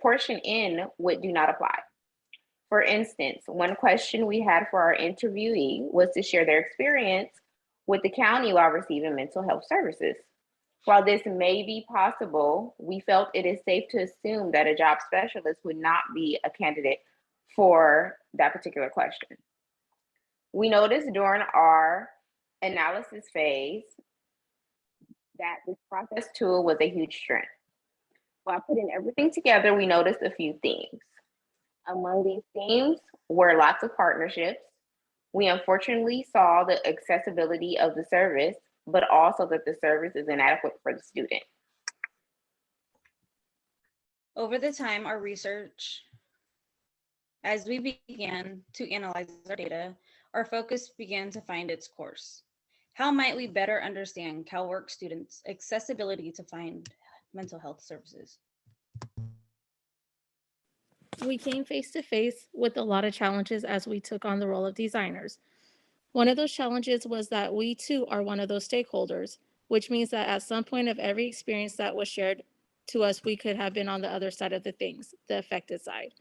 S6: portion in with do not apply. For instance, one question we had for our interviewee was to share their experience with the county while receiving mental health services. While this may be possible, we felt it is safe to assume that a job specialist would not be a candidate for that particular question. We noticed during our analysis phase that this process tool was a huge strength. While putting everything together, we noticed a few themes. Among these themes were lots of partnerships. We unfortunately saw the accessibility of the service, but also that the service is inadequate for the student.
S24: Over the time, our research, as we began to analyze our data, our focus began to find its course. How might we better understand CalWORK students' accessibility to find mental health services?
S5: We came face to face with a lot of challenges as we took on the role of designers. One of those challenges was that we too are one of those stakeholders, which means that at some point of every experience that was shared to us, we could have been on the other side of the things, the affected side.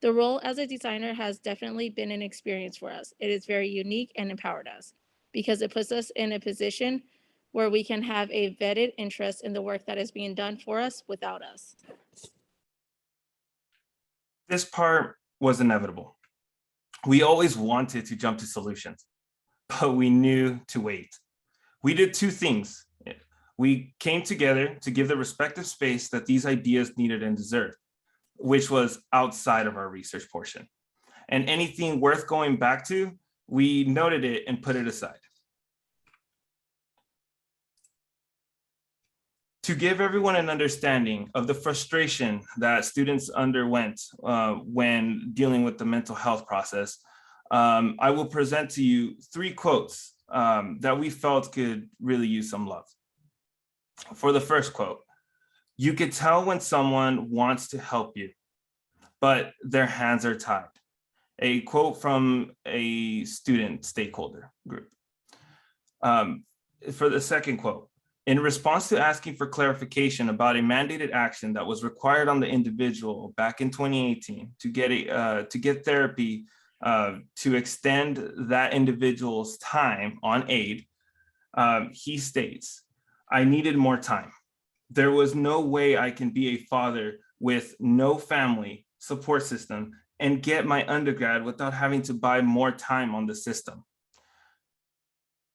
S5: The role as a designer has definitely been an experience for us. It is very unique and empowered us because it puts us in a position where we can have a vetted interest in the work that is being done for us without us.
S2: This part was inevitable. We always wanted to jump to solutions, but we knew to wait. We did two things. We came together to give the respective space that these ideas needed and deserved, which was outside of our research portion. And anything worth going back to, we noted it and put it aside. To give everyone an understanding of the frustration that students underwent when dealing with the mental health process, I will present to you 3 quotes that we felt could really use some love. For the first quote, "You could tell when someone wants to help you, but their hands are tied." A quote from a student stakeholder group. For the second quote, "In response to asking for clarification about a mandated action that was required on the individual back in 2018 to get therapy to extend that individual's time on aid," he states, "I needed more time. There was no way I can be a father with no family support system and get my undergrad without having to buy more time on the system."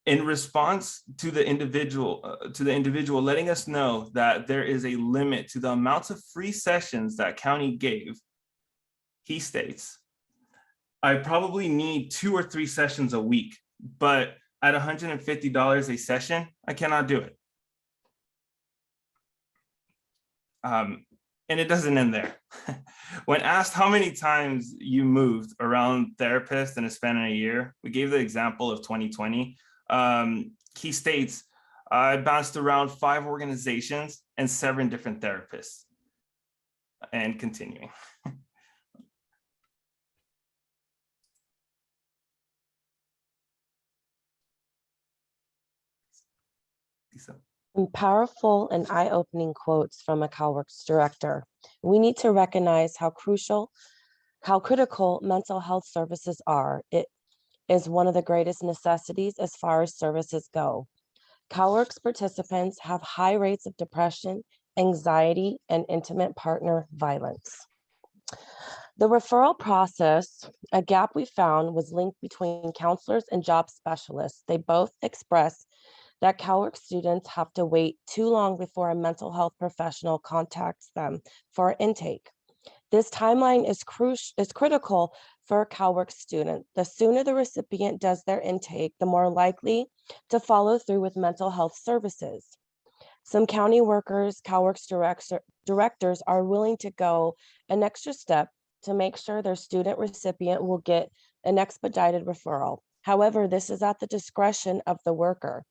S2: In response to the individual letting us know that there is a limit to the amounts of free sessions that county gave, he states, "I probably need 2 or 3 sessions a week, but at $150 a session, I cannot do it." And it doesn't end there. When asked how many times you moved around therapists in a span of a year, we gave the example of 2020. He states, "I bounced around 5 organizations and 7 different therapists." And continuing.
S3: Powerful and eye-opening quotes from a CalWORKs director. We need to recognize how critical mental health services are. It is one of the greatest necessities as far as services go. CalWORKs participants have high rates of depression, anxiety, and intimate partner violence. The referral process, a gap we found was linked between counselors and job specialists. They both express that CalWORKs students have to wait too long before a mental health professional contacts them for intake. This timeline is critical for a CalWORKs student. The sooner the recipient does their intake, the more likely to follow through with mental health services. Some county workers, CalWORKs directors are willing to go an extra step to make sure their student recipient will get an expedited referral. However, this is at the discretion of the worker.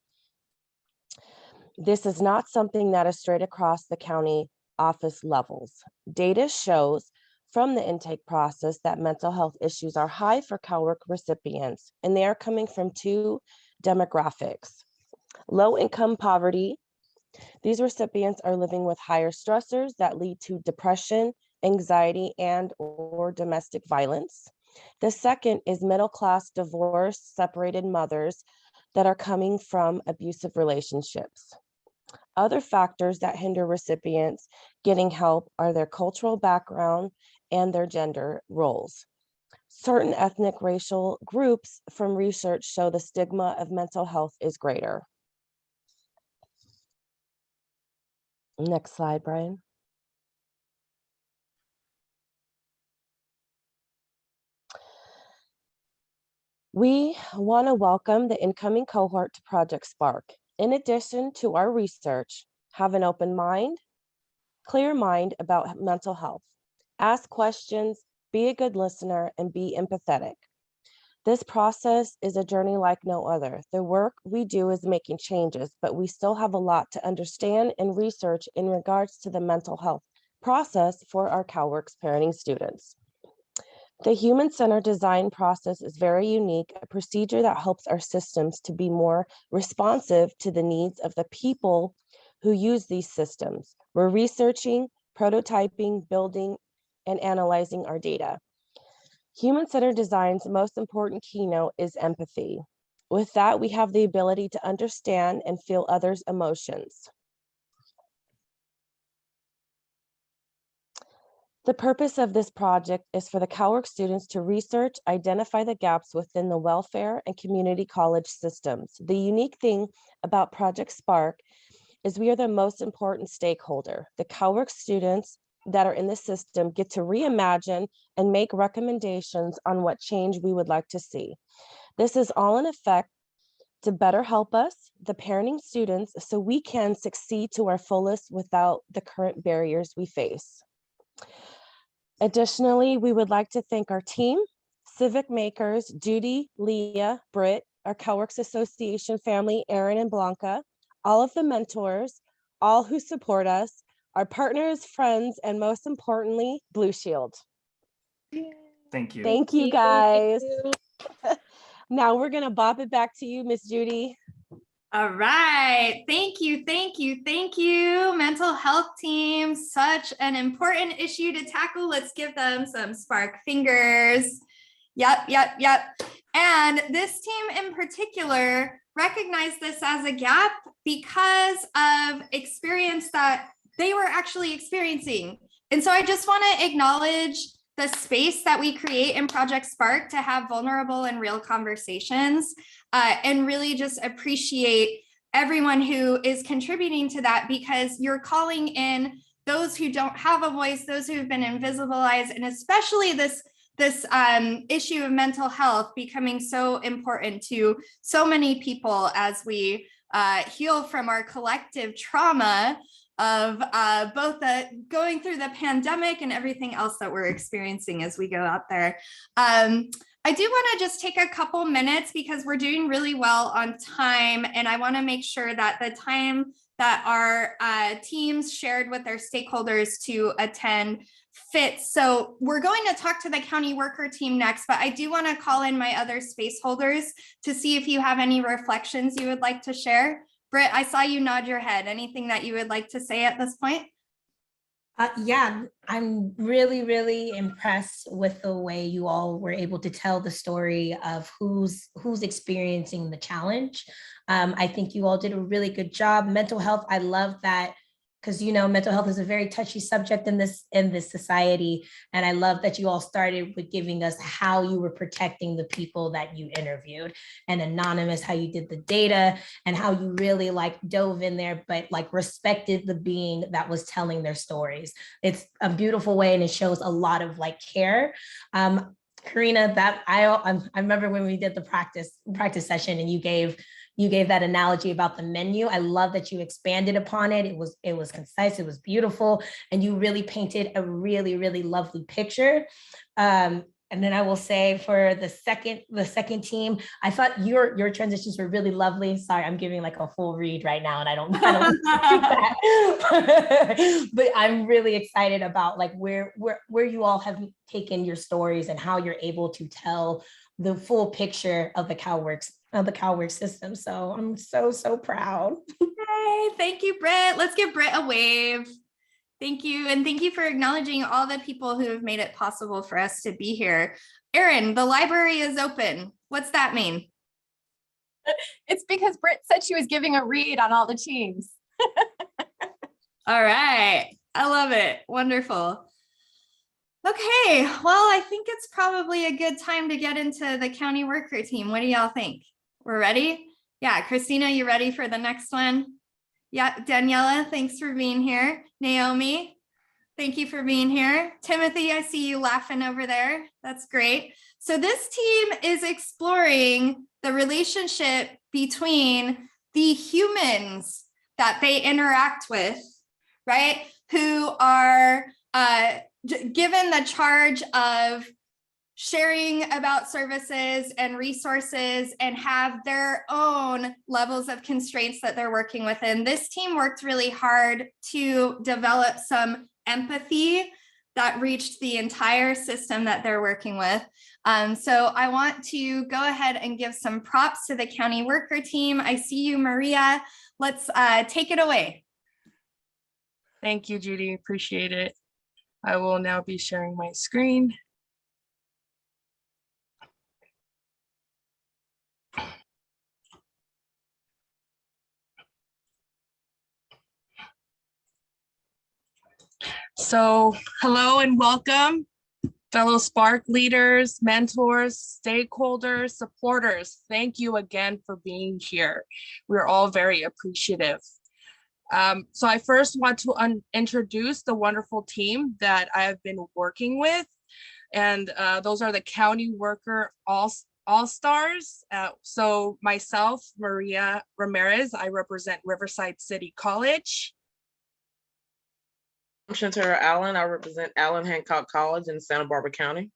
S3: This is not something that is straight across the county office levels. Data shows from the intake process that mental health issues are high for CalWORK recipients, and they are coming from 2 demographics. Low-income poverty. These recipients are living with higher stressors that lead to depression, anxiety, and/or domestic violence. The second is middle-class, divorced, separated mothers that are coming from abusive relationships. Other factors that hinder recipients getting help are their cultural background and their gender roles. Certain ethnic racial groups from research show the stigma of mental health is greater. Next slide, Brian. We want to welcome the incoming cohort to Project SPARC. In addition to our research, have an open mind, clear mind about mental health. Ask questions, be a good listener, and be empathetic. This process is a journey like no other. The work we do is making changes, but we still have a lot to understand and research in regards to the mental health process for our CalWORKs parenting students. The human-centered design process is very unique, a procedure that helps our systems to be more responsive to the needs of the people who use these systems. We're researching, prototyping, building, and analyzing our data. Human-centered design's most important keynote is empathy. With that, we have the ability to understand and feel others' emotions. The purpose of this project is for the CalWORKs students to research, identify the gaps within the welfare and community college systems. The unique thing about Project SPARC is we are the most important stakeholder. The CalWORKs students that are in the system get to reimagine and make recommendations on what change we would like to see. This is all in effect to better help us, the parenting students, so we can succeed to our fullest without the current barriers we face. Additionally, we would like to thank our team, Civic Makers, Judy, Leah, Britt, our CalWORKs Association family, Aaron and Blanca, all of the mentors, all who support us, our partners, friends, and most importantly, Blue Shield.
S2: Thank you.
S3: Thank you, guys. Now we're gonna bop it back to you, Miss Judy.
S4: All right. Thank you. Thank you. Thank you. Mental health team, such an important issue to tackle. Let's give them some SPARC fingers. Yep. And this team in particular recognized this as a gap because of experience that they were actually experiencing. And so I just want to acknowledge the space that we create in Project SPARC to have vulnerable and real conversations, and really just appreciate everyone who is contributing to that, because you're calling in those who don't have a voice, those who have been invisibilized, and especially this issue of mental health becoming so important to so many people as we heal from our collective trauma of both going through the pandemic and everything else that we're experiencing as we go out there. I do want to just take a couple minutes because we're doing really well on time, and I want to make sure that the time that our teams shared with their stakeholders to attend fits. So we're going to talk to the county worker team next, but I do want to call in my other space holders to see if you have any reflections you would like to share. Britt, I saw you nod your head. Anything that you would like to say at this point?
S8: Yeah, I'm really impressed with the way you all were able to tell the story of who's experiencing the challenge. I think you all did a really good job. Mental health, I love that, because mental health is a very touchy subject in this society. And I love that you all started with giving us how you were protecting the people that you interviewed, and anonymous, how you did the data, and how you really dove in there, but respected the being that was telling their stories. It's a beautiful way, and it shows a lot of care. Karina, that I remember when we did the practice session, and you gave that analogy about the menu. I love that you expanded upon it. It was concise, it was beautiful, and you really painted a really lovely picture. And then I will say for the second team, I thought your transitions were really lovely. Sorry, I'm giving a full read right now, and I don't do that. But I'm really excited about where you all have taken your stories and how you're able to tell the full picture of the CalWORKs system. So I'm so proud.
S4: Hey, thank you, Britt. Let's give Britt a wave. Thank you. And thank you for acknowledging all the people who have made it possible for us to be here. Erin, the library is open. What's that mean?
S9: It's because Britt said she was giving a read on all the teams.
S4: All right. I love it. Wonderful. Okay. Well, I think it's probably a good time to get into the county worker team. What do y'all think? We're ready? Yeah. Christina, you ready for the next one? Yeah, Daniela, thanks for being here. Naomi, thank you for being here. Timothy, I see you laughing over there. That's great. So this team is exploring the relationship between the humans that they interact with, right? Who are given the charge of sharing about services and resources and have their own levels of constraints that they're working within. This team worked really hard to develop some empathy that reached the entire system that they're working with. So I want to go ahead and give some props to the county worker team. I see you, Maria. Let's take it away.
S1: Thank you, Judy. Appreciate it. I will now be sharing my screen. So hello and welcome, fellow SPARC leaders, mentors, stakeholders, supporters. Thank you again for being here. We're all very appreciative. So I first want to introduce the wonderful team that I have been working with. And those are the County Worker All-Stars. So myself, Maria Ramirez, I represent Riverside City College.
S10: I'm Shantara Allen. I represent Allen Hancock College in Santa Barbara County.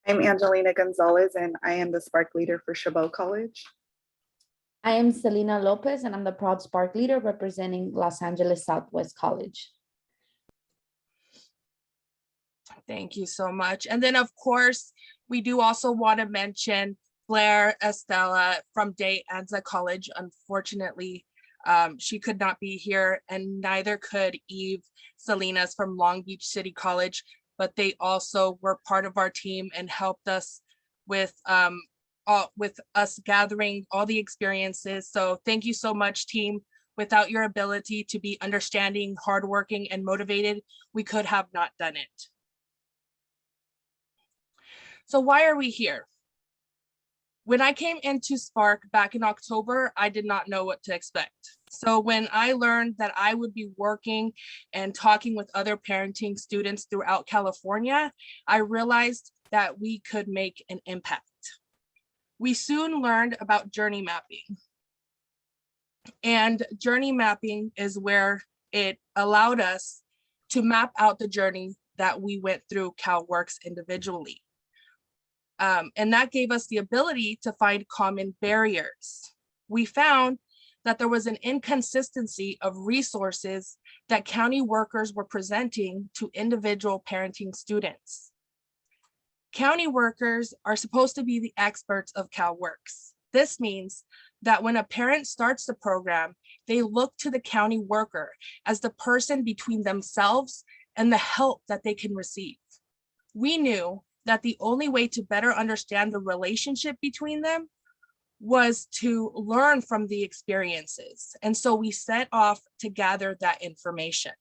S11: I'm Angelina Gonzalez, and I am the SPARC leader for Chabot College.
S12: I am Selena Lopez, and I'm the proud SPARC leader representing Los Angeles Southwest College.
S1: Thank you so much. And then, of course, we do also want to mention Blair Estella from De Anza College. Unfortunately, she could not be here, and neither could Eve Salinas from Long Beach City College, but they also were part of our team and helped us with us gathering all the experiences. So thank you so much, team. Without your ability to be understanding, hardworking, and motivated, we could have not done it. So why are we here? When I came into SPARC back in October, I did not know what to expect. So when I learned that I would be working and talking with other parenting students throughout California, I realized that we could make an impact. We soon learned about journey mapping. And journey mapping is where it allowed us to map out the journey that we went through CalWORKs individually. And that gave us the ability to find common barriers. We found that there was an inconsistency of resources that county workers were presenting to individual parenting students. County workers are supposed to be the experts of CalWORKs. This means that when a parent starts the program, they look to the county worker as the person between themselves and the help that they can receive. We knew that the only way to better understand the relationship between them was to learn from the experiences. And so we set off to gather that information.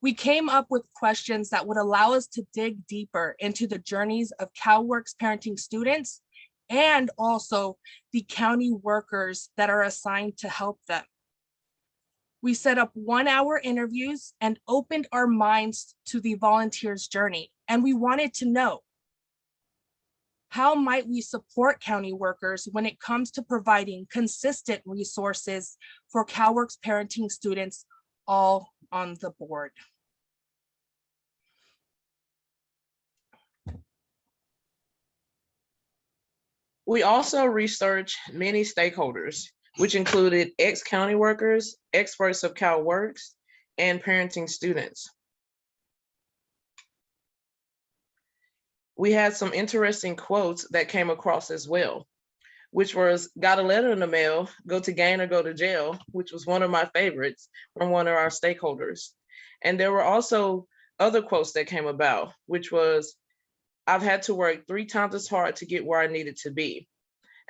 S1: We came up with questions that would allow us to dig deeper into the journeys of CalWORKs parenting students and also the county workers that are assigned to help them. We set up 1-hour interviews and opened our minds to the volunteers' journey. And we wanted to know, how might we support county workers when it comes to providing consistent resources for CalWORKs parenting students all on the board?
S10: We also researched many stakeholders, which included ex-county workers, experts of CalWORKs, and parenting students. We had some interesting quotes that came across as well, which was, got a letter in the mail, go to gain or go to jail, which was one of my favorites from one of our stakeholders. And there were also other quotes that came about, which was, I've had to work 3 times as hard to get where I needed to be.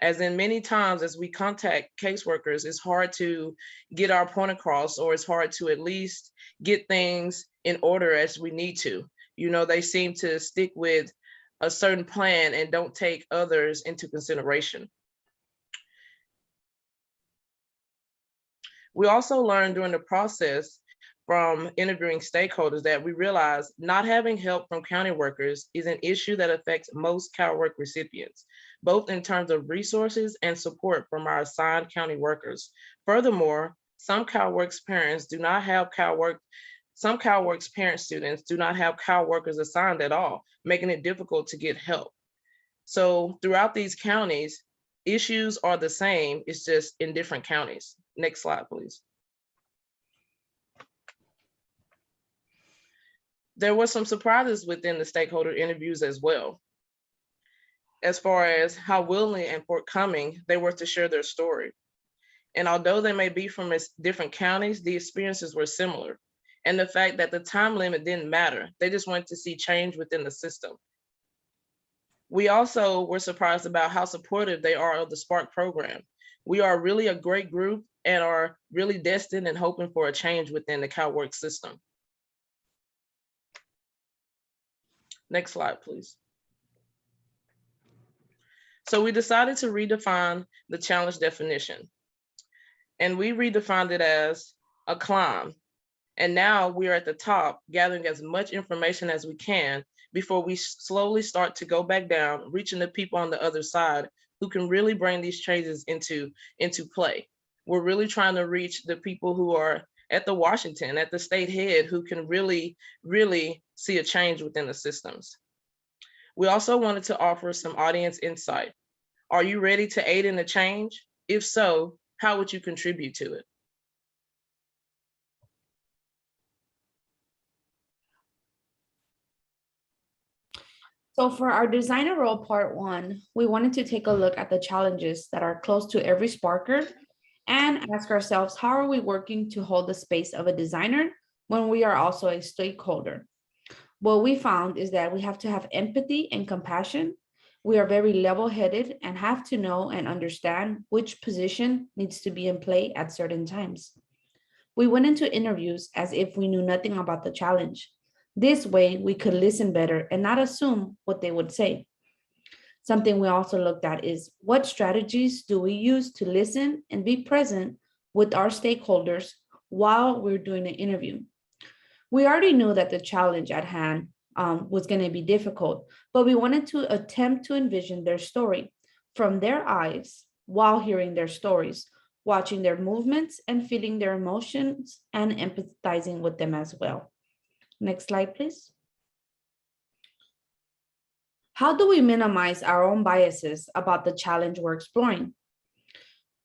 S10: As in many times as we contact caseworkers, it's hard to get our point across, or it's hard to at least get things in order as we need to. You know, they seem to stick with a certain plan and don't take others into consideration. We also learned during the process from interviewing stakeholders that we realized not having help from county workers is an issue that affects most CalWORK recipients, both in terms of resources and support from our assigned county workers. Furthermore, some CalWORKs parents do not have CalWORK Some CalWORKs parent students do not have CalWORKers assigned at all, making it difficult to get help. So throughout these counties, issues are the same, it's just in different counties. Next slide, please. There were some surprises within the stakeholder interviews as well, as far as how willing and forthcoming they were to share their story. And although they may be from different counties, the experiences were similar. And the fact that the time limit didn't matter, they just wanted to see change within the system. We also were surprised about how supportive they are of the SPARC program. We are really a great group and are really destined and hoping for a change within the CalWORKs system. Next slide, please. So we decided to redefine the challenge definition. And we redefined it as a climb. And now we are at the top, gathering as much information as we can before we slowly start to go back down, reaching the people on the other side who can really bring these changes into play. We're really trying to reach the people who are at the Washington, at the state head, who can really, really see a change within the systems. We also wanted to offer some audience insight. Are you ready to aid in the change? If so, how would you contribute to it?
S12: So for our designer role part 1, we wanted to take a look at the challenges that are close to every Sparker and ask ourselves, how are we working to hold the space of a designer when we are also a stakeholder? What we found is that we have to have empathy and compassion. We are very level-headed and have to know and understand which position needs to be in play at certain times. We went into interviews as if we knew nothing about the challenge. This way, we could listen better and not assume what they would say. Something we also looked at is what strategies do we use to listen and be present with our stakeholders while we're doing an interview. We already knew that the challenge at hand was going to be difficult, but we wanted to attempt to envision their story from their eyes while hearing their stories, watching their movements and feeling their emotions and empathizing with them as well. Next slide, please. How do we minimize our own biases about the challenge we're exploring?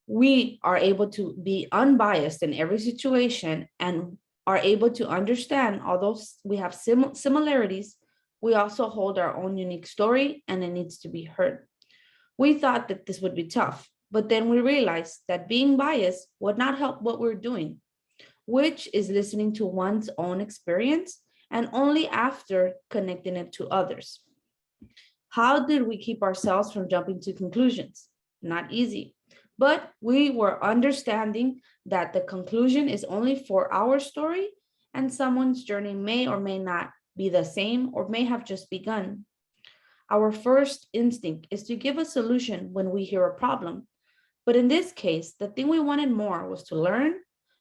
S12: We are able to be unbiased in every situation and are able to understand, although we have similarities, we also hold our own unique story and it needs to be heard. We thought that this would be tough, but then we realized that being biased would not help what we're doing, which is listening to one's own experience and only after connecting it to others. How did we keep ourselves from jumping to conclusions? Not easy, but we were understanding that the conclusion is only for our story and someone's journey may or may not be the same or may have just begun. Our first instinct is to give a solution when we hear a problem. But in this case, the thing we wanted more was to learn,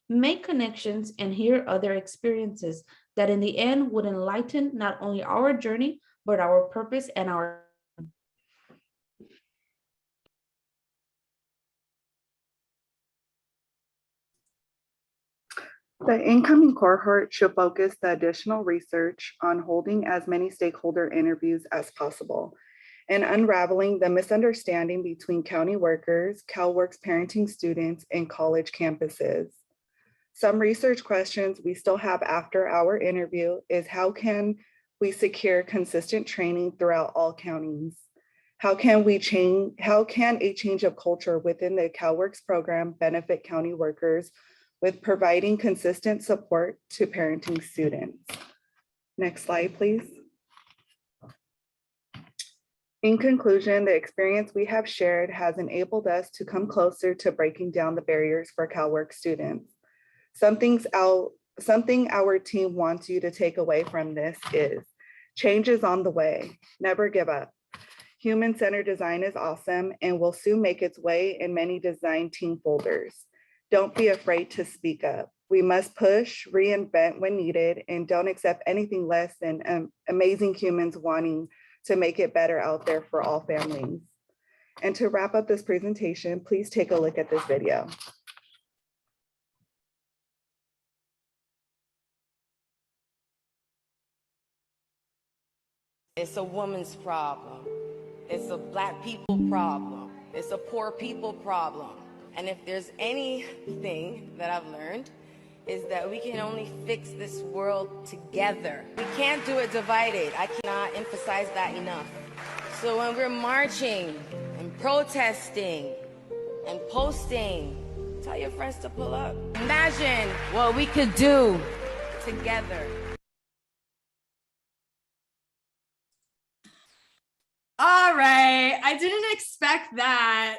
S12: make connections, and hear other experiences that in the end would enlighten not only our journey, but our purpose and our.
S11: The incoming cohort should focus the additional research on holding as many stakeholder interviews as possible and unraveling the misunderstanding between county workers, CalWORKs parenting students, and college campuses. Some research questions we still have after our interview is how can we secure consistent training throughout all counties? How can a change of culture within the CalWORKs program benefit county workers with providing consistent support to parenting students? Next slide, please. In conclusion, the experience we have shared has enabled us to come closer to breaking down the barriers for CalWORKs students. Something our team wants you to take away from this is change is on the way. Never give up. Human-centered design is awesome and will soon make its way in many design team folders. Don't be afraid to speak up. We must push, reinvent when needed, and don't accept anything less than amazing humans wanting to make it better out there for all families. And to wrap up this presentation, please take a look at this video.
S7: It's a woman's problem. It's a Black people problem. It's a poor people problem. And if there's anything that I've learned, is that we can only fix this world together. We can't do it divided. I cannot emphasize that enough. So when we're marching and protesting and posting, tell your friends to pull up. Imagine what we could do together.
S4: All right. I didn't expect that.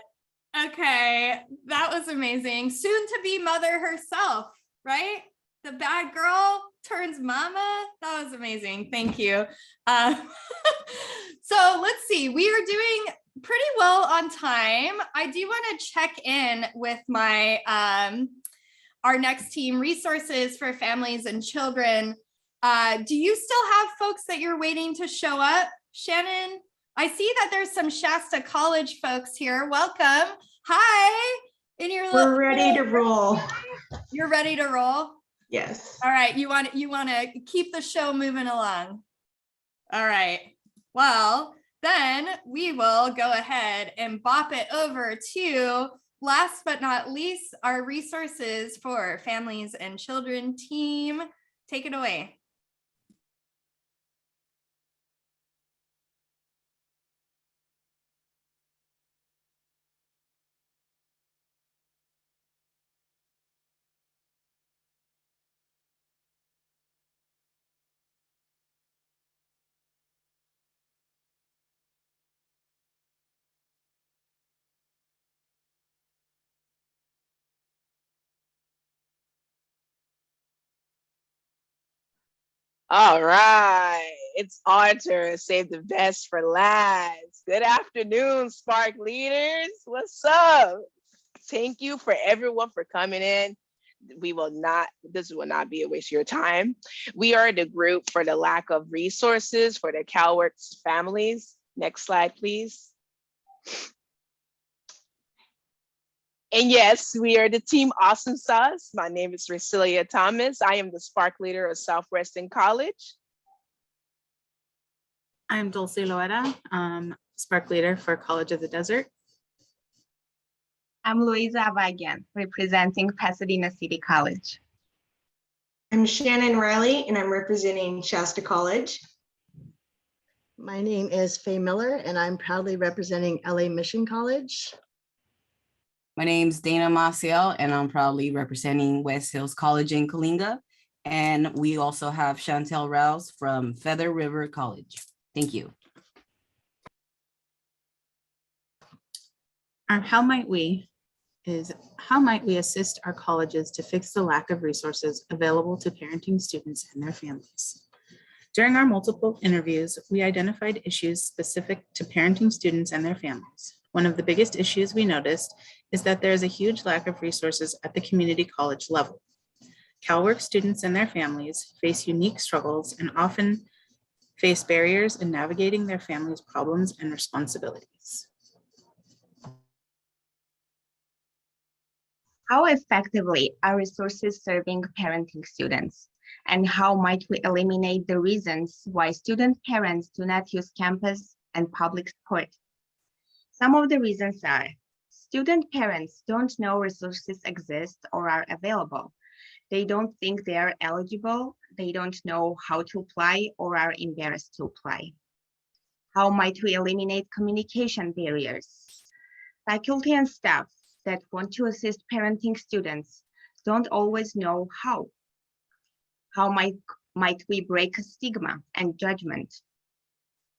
S4: Okay. That was amazing. Soon to be mother herself, right? The bad girl turns mama. That was amazing. Thank you. So let's see. We are doing pretty well on time. I do want to check in with my our next team, resources for families and children. Do you still have folks that you're waiting to show up? Shannon, I see that there's some Shasta College folks here. Welcome. Hi.
S13: We're ready to roll.
S4: You're ready to roll?
S13: Yes.
S4: All right. You want to keep the show moving along. All right. Well, then we will go ahead and bop it over to, last but not least, our resources for families and children team. Take it away.
S15: All right, it's our turn to save the best for last. Good afternoon, SPARC leaders. What's up? Thank you for everyone for coming in. This will not be a waste of your time. We are the group for the lack of resources for the CalWORKs families. Next slide, please. And yes, we are the team Awesome Sauce. My name is Rasilia Thomas. I am the SPARC leader of Southwestern College.
S17: I'm Dulce Loera, SPARC leader for College of the Desert.
S25: I'm Luisa Avagian, representing Pasadena City College.
S13: I'm Shannon Riley, and I'm representing Shasta College.
S26: My name is Faye Miller, and I'm proudly representing LA Mission College.
S27: My name's Dana Maciel, and I'm proudly representing West Hills College in Coalinga. And we also have Chantel Rouse from Feather River College. Thank you.
S17: How might we assist our colleges to fix the lack of resources available to parenting students and their families? During our multiple interviews, we identified issues specific to parenting students and their families. One of the biggest issues we noticed is that there is a huge lack of resources at the community college level. CalWORKs students and their families face unique struggles and often face barriers in navigating their families' problems and responsibilities.
S25: How effectively are resources serving parenting students? And how might we eliminate the reasons why student parents do not use campus and public support? Some of the reasons are: student parents don't know resources exist or are available. They don't think they are eligible. They don't know how to apply or are embarrassed to apply. How might we eliminate communication barriers? Faculty and staff that want to assist parenting students don't always know how. How might we break stigma and judgment?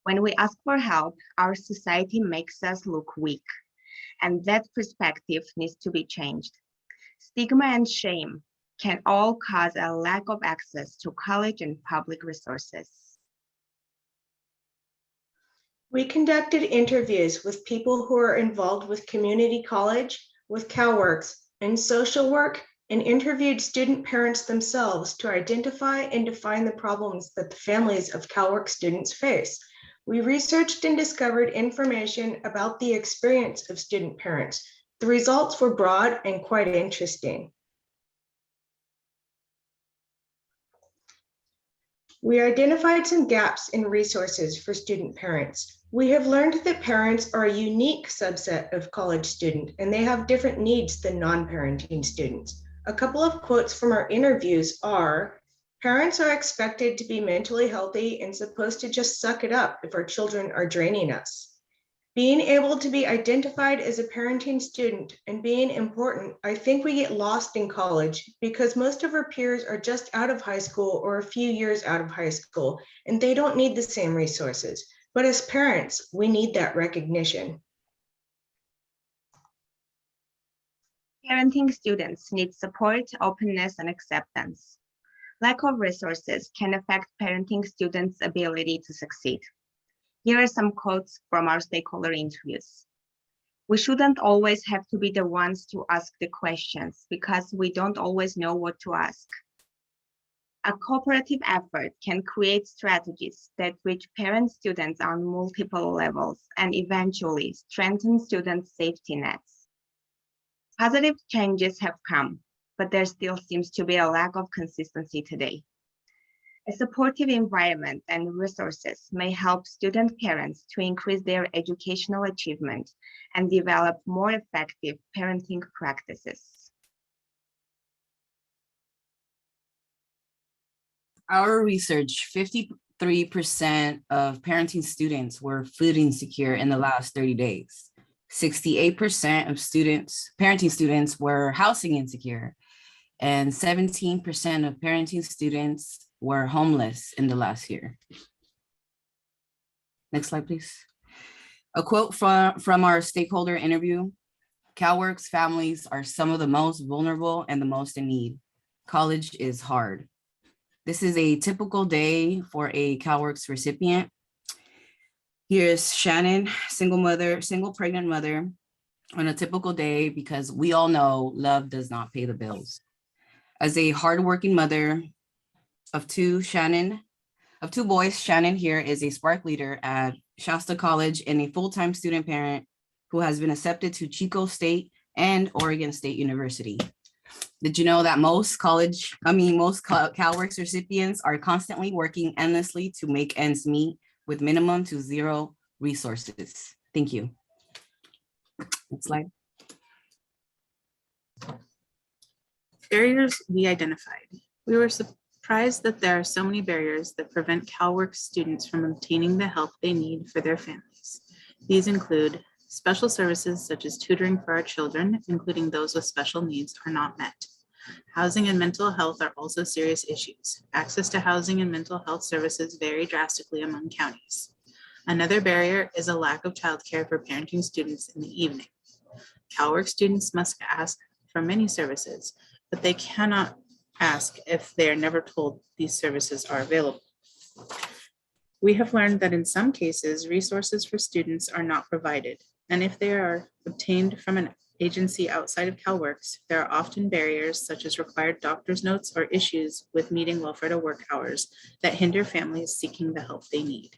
S25: When we ask for help, our society makes us look weak, and that perspective needs to be changed. Stigma and shame can all cause a lack of access to college and public resources.
S13: We conducted interviews with people who are involved with community college, with CalWORKs, and social work, and interviewed student parents themselves to identify and define the problems that the families of CalWORK students face. We researched and discovered information about the experience of student parents. The results were broad and quite interesting. We identified some gaps in resources for student parents. We have learned that parents are a unique subset of college students, and they have different needs than non-parenting students. A couple of quotes from our interviews are, parents are expected to be mentally healthy and supposed to just suck it up if our children are draining us. Being able to be identified as a parenting student and being important, I think we get lost in college because most of our peers are just out of high school or a few years out of high school, and they don't need the same resources. But as parents, we need that recognition.
S25: Parenting students need support, openness, and acceptance. Lack of resources can affect parenting students' ability to succeed. Here are some quotes from our stakeholder interviews. We shouldn't always have to be the ones to ask the questions because we don't always know what to ask. A cooperative effort can create strategies that reach parent students on multiple levels and eventually strengthen students' safety nets. Positive changes have come, but there still seems to be a lack of consistency today. A supportive environment and resources may help student parents to increase their educational achievement and develop more effective parenting practices.
S27: Our research, 53% of parenting students were food insecure in the last 30 days. 68% of parenting students were housing insecure, and 17% of parenting students were homeless in the last year. Next slide, please. A quote from our stakeholder interview, CalWORKs families are some of the most vulnerable and the most in need. College is hard. This is a typical day for a CalWORKs recipient. Here's Shannon, single pregnant mother on a typical day, because we all know love does not pay the bills. As a hardworking mother of two boys, Shannon here is a SPARC leader at Shasta College and a full-time student parent who has been accepted to Chico State and Oregon State University. Did you know that most CalWORKs recipients are constantly working endlessly to make ends meet with minimum to zero resources? Thank you. Next slide.
S17: Barriers we identified. We were surprised that there are so many barriers that prevent CalWORKs students from obtaining the help they need for their families. These include special services such as tutoring for our children, including those with special needs, are not met. Housing and mental health are also serious issues. Access to housing and mental health services vary drastically among counties. Another barrier is a lack of childcare for parenting students in the evening. CalWORKs students must ask for many services, but they cannot ask if they are never told these services are available. We have learned that in some cases, resources for students are not provided, and if they are obtained from an agency outside of CalWORKs, there are often barriers such as required doctor's notes or issues with meeting welfare to work hours that hinder families seeking the help they need.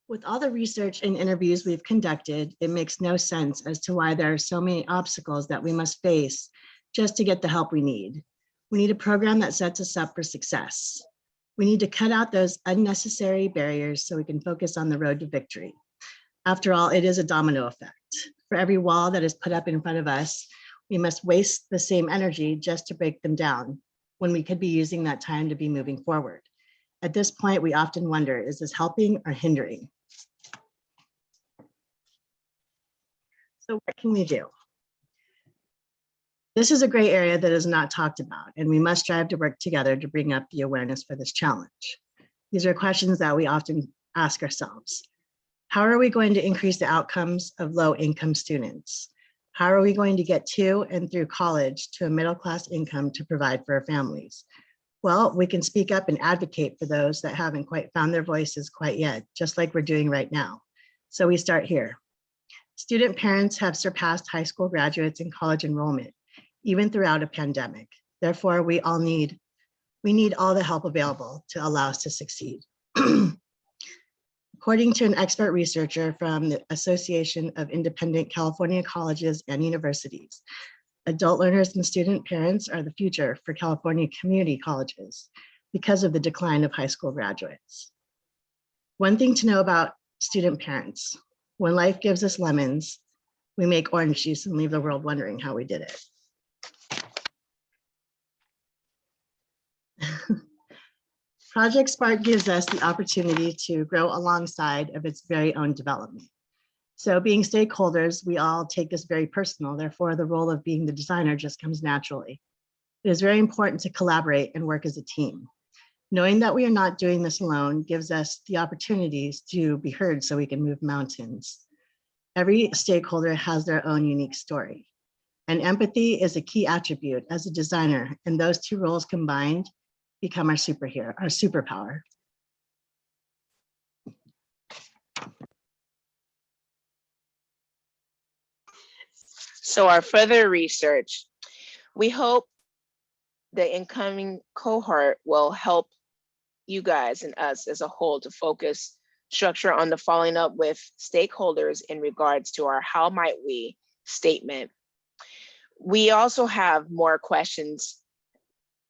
S26: With all the research and interviews we've conducted, it makes no sense as to why there are so many obstacles that we must face just to get the help we need. We need a program that sets us up for success. We need to cut out those unnecessary barriers so we can focus on the road to victory. After all, it is a domino effect. For every wall that is put up in front of us, we must waste the same energy just to break them down when we could be using that time to be moving forward. At this point, we often wonder, is this helping or hindering? So what can we do? This is a gray area that is not talked about, and we must strive to work together to bring up the awareness for this challenge. These are questions that we often ask ourselves. How are we going to increase the outcomes of low-income students? How are we going to get to and through college to a middle-class income to provide for our families? Well, we can speak up and advocate for those that haven't quite found their voices quite yet, just like we're doing right now. So we start here. Student parents have surpassed high school graduates in college enrollment, even throughout a pandemic. Therefore, we need all the help available to allow us to succeed. According to an expert researcher from the Association of Independent California Colleges and Universities, Adult learners and student parents are the future for California community colleges because of the decline of high school graduates. One thing to know about student parents, when life gives us lemons, we make orange juice and leave the world wondering how we did it. Project SPARC gives us the opportunity to grow alongside of its very own development. So being stakeholders, we all take this very personal. Therefore, the role of being the designer just comes naturally. It is very important to collaborate and work as a team. Knowing that we are not doing this alone gives us the opportunities to be heard so we can move mountains. Every stakeholder has their own unique story. And empathy is a key attribute as a designer, and those two roles combined become our superhero, our superpower.
S15: So our further research, we hope the incoming cohort will help you guys and us as a whole to focus structure on the following up with stakeholders in regards to our how might we statement. We also have more questions.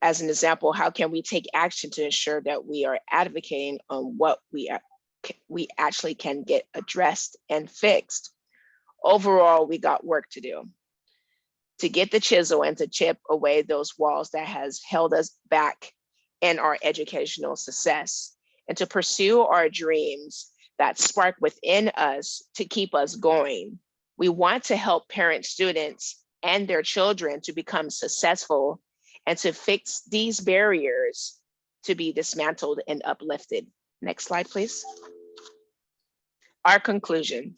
S15: As an example, how can we take action to ensure that we are advocating on what we actually can get addressed and fixed? Overall, we got work to do to get the chisel and to chip away those walls that has held us back in our educational success, and to pursue our dreams that spark within us to keep us going. We want to help parent students and their children to become successful and to fix these barriers to be dismantled and uplifted. Next slide, please. Our conclusion.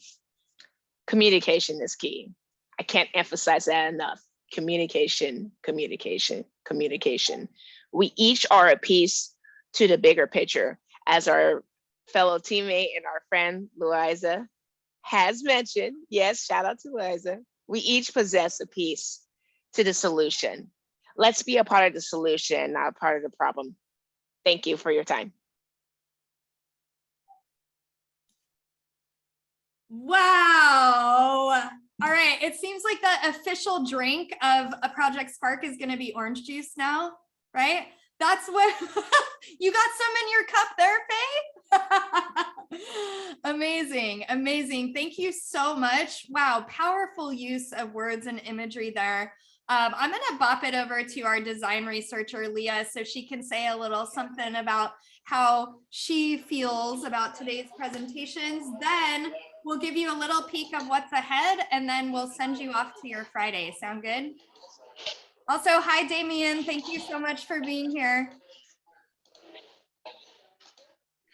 S15: Communication is key. I can't emphasize that enough. Communication, communication, communication. We each are a piece to the bigger picture. As our fellow teammate and our friend, Louisa, has mentioned, yes, shout out to Louisa, we each possess a piece to the solution. Let's be a part of the solution, not a part of the problem. Thank you for your time.
S4: Wow. All right. It seems like the official drink of a Project SPARC is going to be orange juice now, right? That's what you got some in your cup there, Faye? Amazing. Amazing. Thank you so much. Wow. Powerful use of words and imagery there. I'm going to bop it over to our design researcher, Leah, so she can say a little something about how she feels about today's presentations. Then we'll give you a little peek of what's ahead, and then we'll send you off to your Friday. Sound good? Also, hi, Damien. Thank you so much for being here.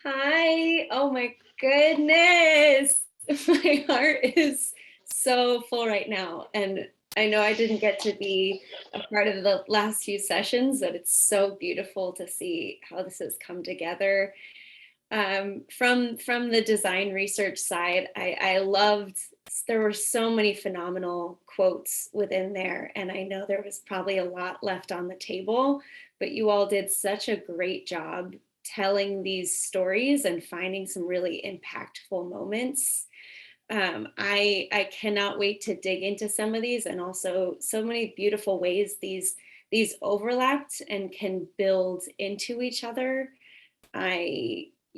S14: Hi. Oh my goodness. My heart is so full right now. And I know I didn't get to be a part of the last few sessions, but it's so beautiful to see how this has come together. From the design research side, I loved, there were so many phenomenal quotes within there, and I know there was probably a lot left on the table, but you all did such a great job telling these stories and finding some really impactful moments. I cannot wait to dig into some of these, and also so many beautiful ways these overlapped and can build into each other.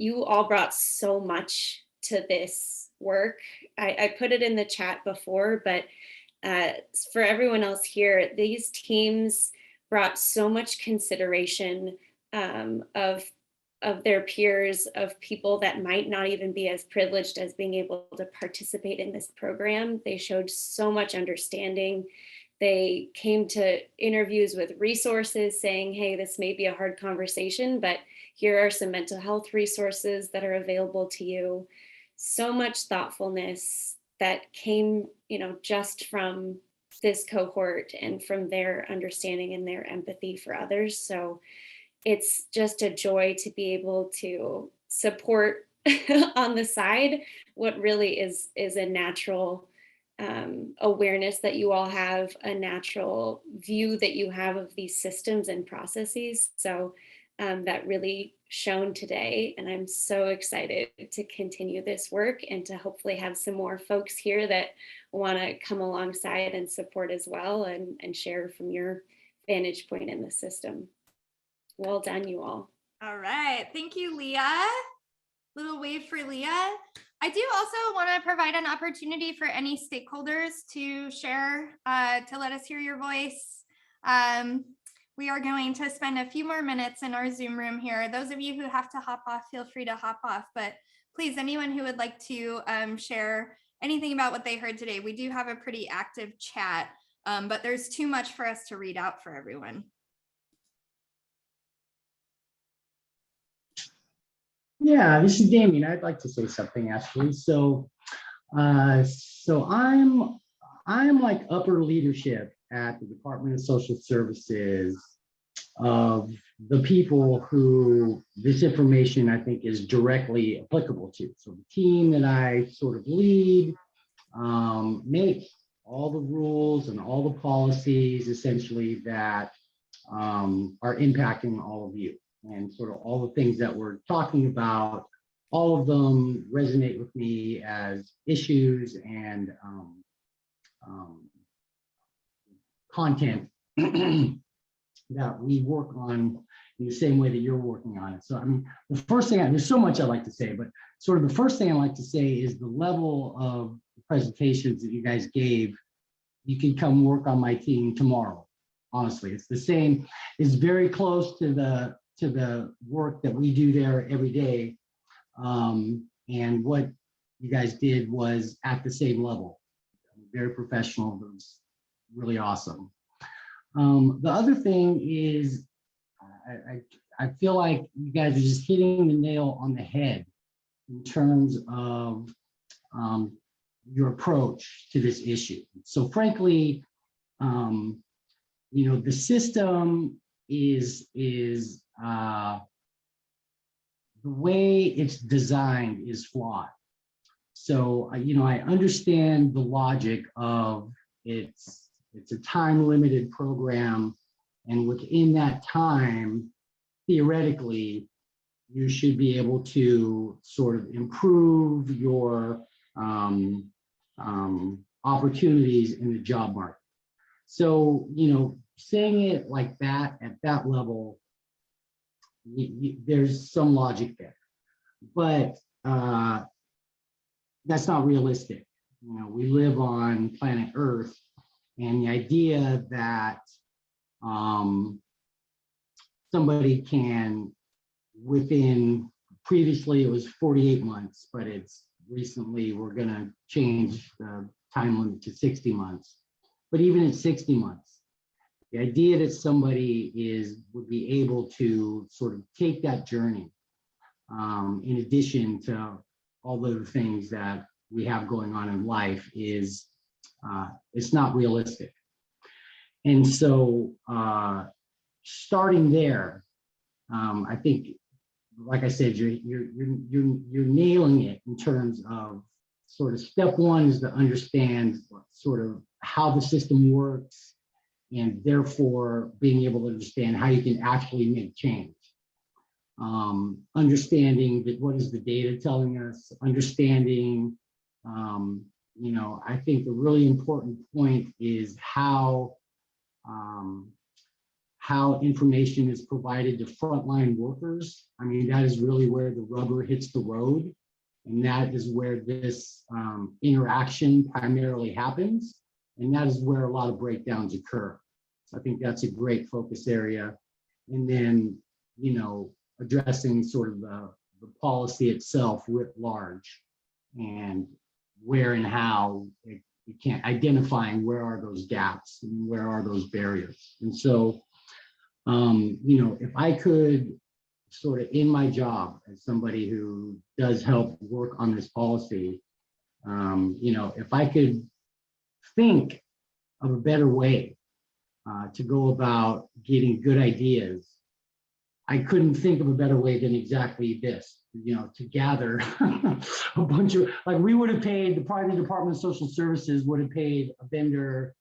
S14: You all brought so much to this work. I put it in the chat before, but for everyone else here, these teams brought so much consideration of their peers, of people that might not even be as privileged as being able to participate in this program. They showed so much understanding. They came to interviews with resources saying, hey, this may be a hard conversation, but here are some mental health resources that are available to you. So much thoughtfulness that came, just from this cohort and from their understanding and their empathy for others. So it's just a joy to be able to support on the side what really is a natural awareness that you all have, a natural view that you have of these systems and processes. So that really shown today. And I'm so excited to continue this work and to hopefully have some more folks here that want to come alongside and support as well, and share from your vantage point in the system. Well done, you all.
S4: All right. Thank you, Leah. Little wave for Leah. I do also want to provide an opportunity for any stakeholders to share, to let us hear your voice. We are going to spend a few more minutes in our Zoom room here. Those of you who have to hop off, feel free to hop off. But please, anyone who would like to share anything about what they heard today, we do have a pretty active chat, but there's too much for us to read out for everyone.
S16: Yeah, this is Damien. I'd like to say something actually. So I'm like upper leadership at the Department of Social Services of the people who this information I think is directly applicable to. So the team that I sort of lead make all the rules and all the policies essentially that are impacting all of you. And sort of all the things that we're talking about, all of them resonate with me as issues and content that we work on in the same way that you're working on it. So I mean, the first thing, there's so much I'd like to say, but sort of the first thing I'd like to say is the level of presentations that you guys gave. You can come work on my team tomorrow. Honestly, it's the same. It's very close to the work that we do there every day. And what you guys did was at the same level. Very professional. It was really awesome. The other thing is, I feel like you guys are just hitting the nail on the head in terms of your approach to this issue. So frankly, you know, the system is the way it's designed is flawed. So, you know, I understand the logic of it's a time-limited program, and within that time, theoretically, you should be able to sort of improve your opportunities in the job market. So, you know, saying it like that at that level, there's some logic there, but that's not realistic. You know, we live on planet Earth, and the idea that somebody can, within, previously it was 48 months, but it's recently we're going to change the time limit to 60 months. But even at 60 months, the idea that somebody would be able to sort of take that journey, in addition to all the other things that we have going on in life, is it's not realistic. And so starting there, I think, like I said, you're nailing it in terms of sort of step one is to understand sort of how the system works, and therefore being able to understand how you can actually make change. Understanding that what is the data telling us, understanding, you know, I think the really important point is how information is provided to frontline workers. I mean, that is really where the rubber hits the road. And that is where this interaction primarily happens. And that is where a lot of breakdowns occur. So I think that's a great focus area. And then, you know, addressing sort of the policy itself writ large, and where and how you can't, identifying where are those gaps and where are those barriers. And so, you know, if I could sort of, in my job as somebody who does help work on this policy, you know, if I could think of a better way to go about getting good ideas, I couldn't think of a better way than exactly this, you know, to gather a bunch of, like, we would have paid, the Department of Social Services would have paid a vendor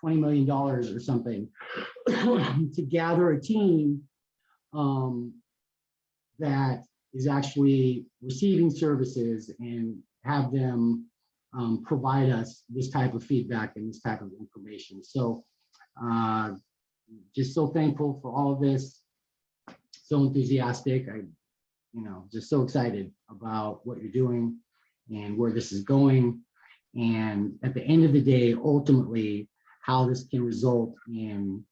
S16: $20 million or something to gather a team that is actually receiving services and have them provide us this type of feedback and this type of information. So just so thankful for all of this, so enthusiastic. Just so excited about what you're doing and where this is going. And at the end of the day, ultimately, how this can result in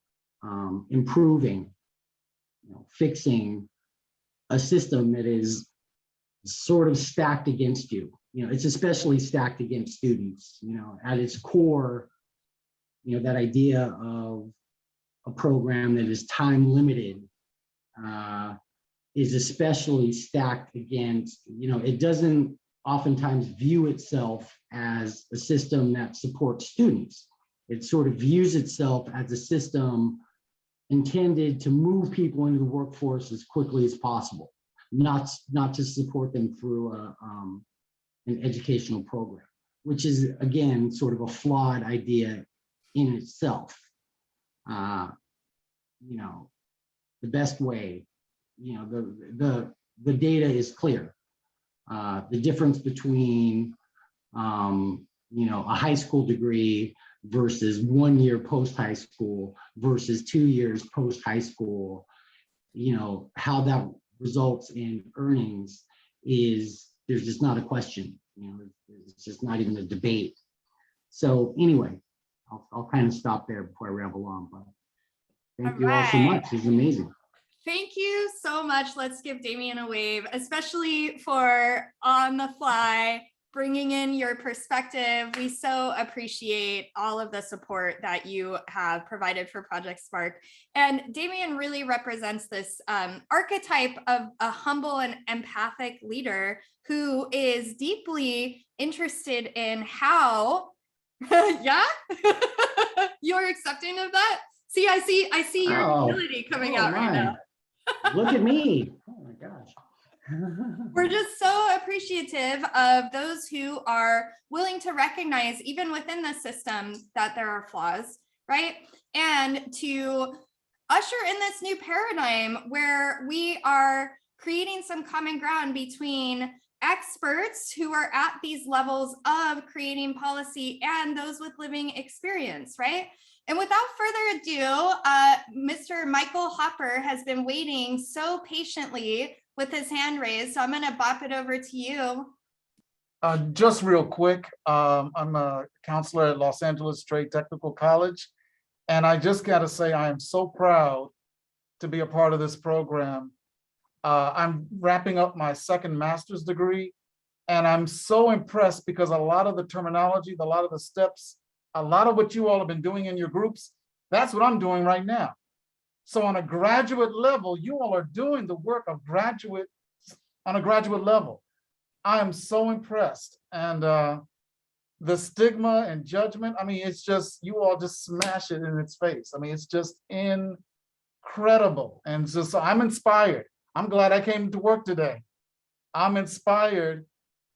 S16: improving, fixing a system that is sort of stacked against you. It's especially stacked against students. At its core, that idea of a program that is time limited is especially stacked against, it doesn't oftentimes view itself as a system that supports students. It sort of views itself as a system intended to move people into the workforce as quickly as possible, not to support them through an educational program, which is, again, sort of a flawed idea in itself. The best way, the data is clear. The difference between a high school degree versus 1 year post high school versus 2 years post high school, how that results in earnings is, there's just not a question. It's just not even a debate. So anyway, I'll kind of stop there before I ramble on, but thank you all so much. It's amazing.
S4: Thank you so much. Let's give Damien a wave, especially for on the fly, bringing in your perspective. We so appreciate all of the support that you have provided for Project SPARC. And Damien really represents this archetype of a humble and empathic leader who is deeply interested in how, yeah, you're accepting of that? See, I see your humility coming out right now.
S16: Look at me. Oh my gosh.
S4: We're just so appreciative of those who are willing to recognize, even within the system, that there are flaws, right? And to usher in this new paradigm where we are creating some common ground between experts who are at these levels of creating policy and those with living experience, right? And without further ado, Mr. Michael Hopper has been waiting so patiently with his hand raised. So I'm going to bop it over to you.
S6: Just real quick, I'm a counselor at Los Angeles Trade Technical College. And I just got to say, I am so proud to be a part of this program. I'm wrapping up my second master's degree. And I'm so impressed because a lot of the terminology, a lot of the steps, a lot of what you all have been doing in your groups, that's what I'm doing right now. So on a graduate level, you all are doing the work of graduate on a graduate level. I am so impressed. And the stigma and judgment, I mean, it's just, you all just smash it in its face. I mean, it's just incredible. And so I'm inspired. I'm glad I came to work today. I'm inspired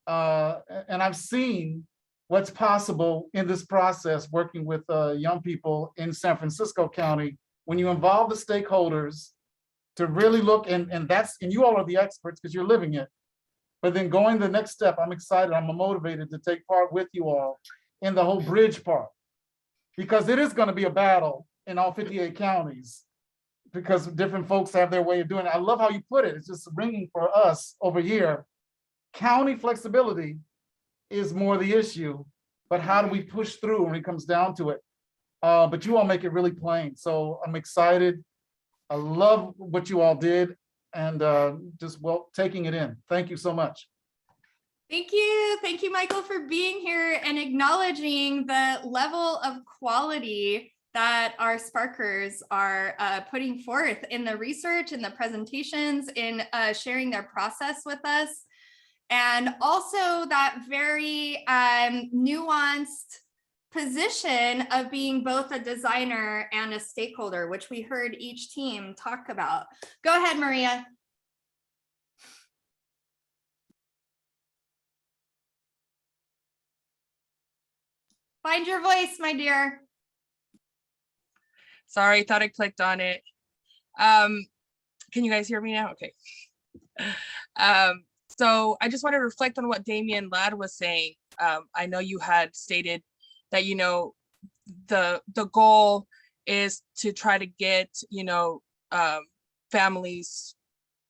S6: and I've seen what's possible in this process working with young people in San Francisco County when you involve the stakeholders to really look, and you all are the experts because you're living it. But then going the next step, I'm excited, I'm motivated to take part with you all in the whole bridge part, because it is going to be a battle in all 58 counties because different folks have their way of doing it. I love how you put it. It's just ringing for us over here. County flexibility is more the issue, but how do we push through when it comes down to it? But you all make it really plain. So I'm excited. I love what you all did and just taking it in. Thank you so much.
S4: Thank you. Thank you, Michael, for being here and acknowledging the level of quality that our Sparkers are putting forth in the research, in the presentations, in sharing their process with us. And also that very nuanced position of being both a designer and a stakeholder, which we heard each team talk about. Go ahead, Maria. Find your voice, my dear.
S1: Sorry, thought I clicked on it. Can you guys hear me now? Okay. So I just want to reflect on what Damian Ladd was saying. I know you had stated that, you know, the goal is to try to get, you know, families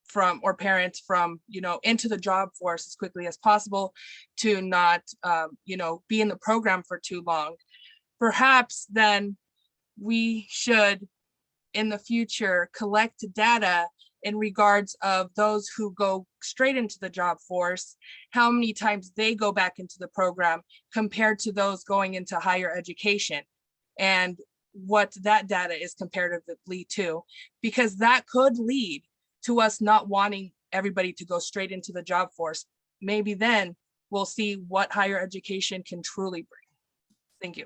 S1: from, or parents from, you know, into the job force as quickly as possible, to not, you know, be in the program for too long. Perhaps then we should in the future collect data in regards of those who go straight into the job force, how many times they go back into the program compared to those going into higher education, and what that data is comparatively to, because that could lead to us not wanting everybody to go straight into the job force. Maybe then we'll see what higher education can truly bring. Thank you.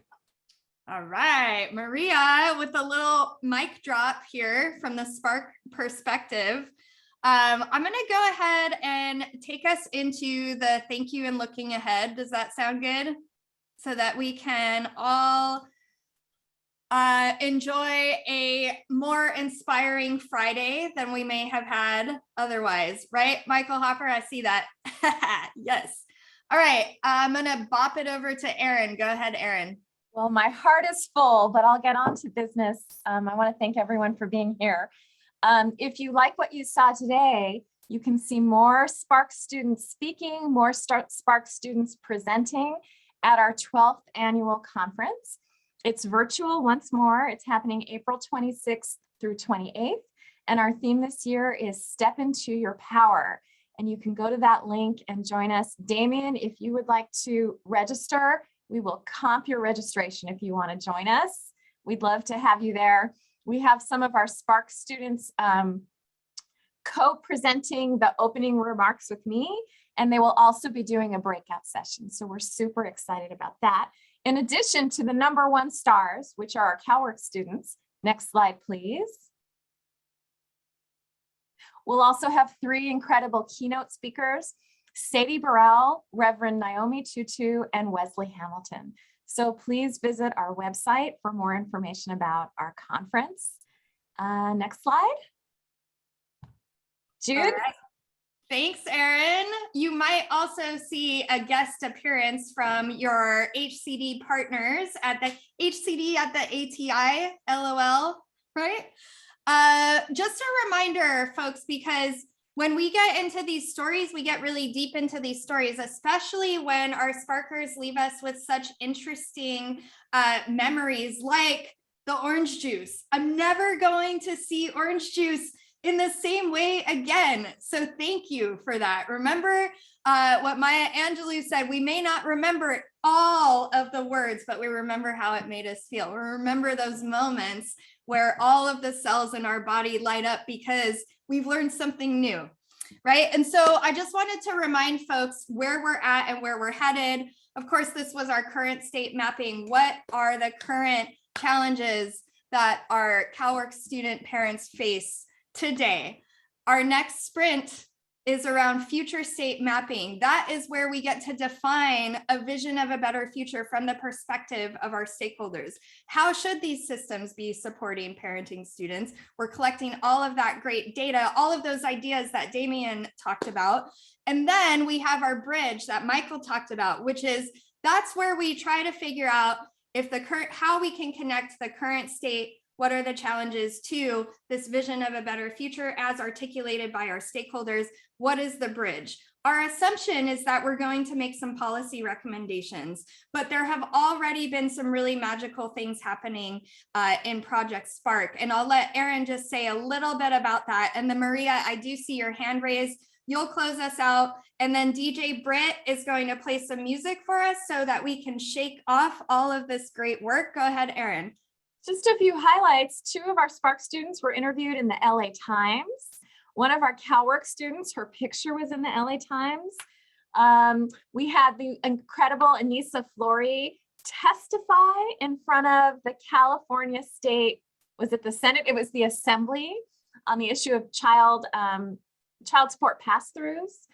S4: All right, Maria, with a little mic drop here from the SPARC perspective. I'm going to go ahead and take us into the thank you and looking ahead. Does that sound good? So that we can all enjoy a more inspiring Friday than we may have had otherwise, right? Michael Hopper, I see that. Yes. All right, I'm going to bop it over to Erin. Go ahead, Erin.
S9: Well, my heart is full, but I'll get on to business. I want to thank everyone for being here. If you like what you saw today, you can see more SPARC students speaking, more SPARC students presenting at our 12th annual conference. It's virtual once more. It's happening April 26th through 28th. And our theme this year is Step Into Your Power. And you can go to that link and join us. Damien, if you would like to register, we will comp your registration if you want to join us. We'd love to have you there. We have some of our SPARC students co-presenting the opening remarks with me, and they will also be doing a breakout session. So we're super excited about that. In addition to the #1 stars, which are our CalWORKs students. Next slide, please. We'll also have 3 incredible keynote speakers: Sadie Burrell, Reverend Naomi Tutu, and Wesley Hamilton. So please visit our website for more information about our conference. Next slide. Jude.
S4: All right. Thanks, Erin. You might also see a guest appearance from your HCD partners at the ATI, LOL, right? Just a reminder, folks, because when we get into these stories, we get really deep into these stories, especially when our SPARKers leave us with such interesting memories like the orange juice. I'm never going to see orange juice in the same way again. So thank you for that. Remember what Maya Angelou said, we may not remember all of the words, but we remember how it made us feel. We remember those moments where all of the cells in our body light up because we've learned something new, right? And so I just wanted to remind folks where we're at and where we're headed. Of course, this was our current state mapping. What are the current challenges that our CalWORKs student parents face today? Our next sprint is around future state mapping. That is where we get to define a vision of a better future from the perspective of our stakeholders. How should these systems be supporting parenting students? We're collecting all of that great data, all of those ideas that Damien talked about. And then we have our bridge that Michael talked about, which is that's where we try to figure out if how we can connect the current state, what are the challenges to this vision of a better future as articulated by our stakeholders? What is the bridge? Our assumption is that we're going to make some policy recommendations, but there have already been some really magical things happening in Project SPARC. And I'll let Erin just say a little bit about that. And then Maria, I do see your hand raised. You'll close us out. And then DJ Britt is going to play some music for us so that we can shake off all of this great work. Go ahead, Erin.
S9: Just a few highlights. 2 of our SPARC students were interviewed in the LA Times. One of our CalWORKs students, her picture was in the LA Times. We had the incredible Anissa Flory testify in front of the California State, was it the Senate? It was the Assembly on the issue of child support pass-throughs.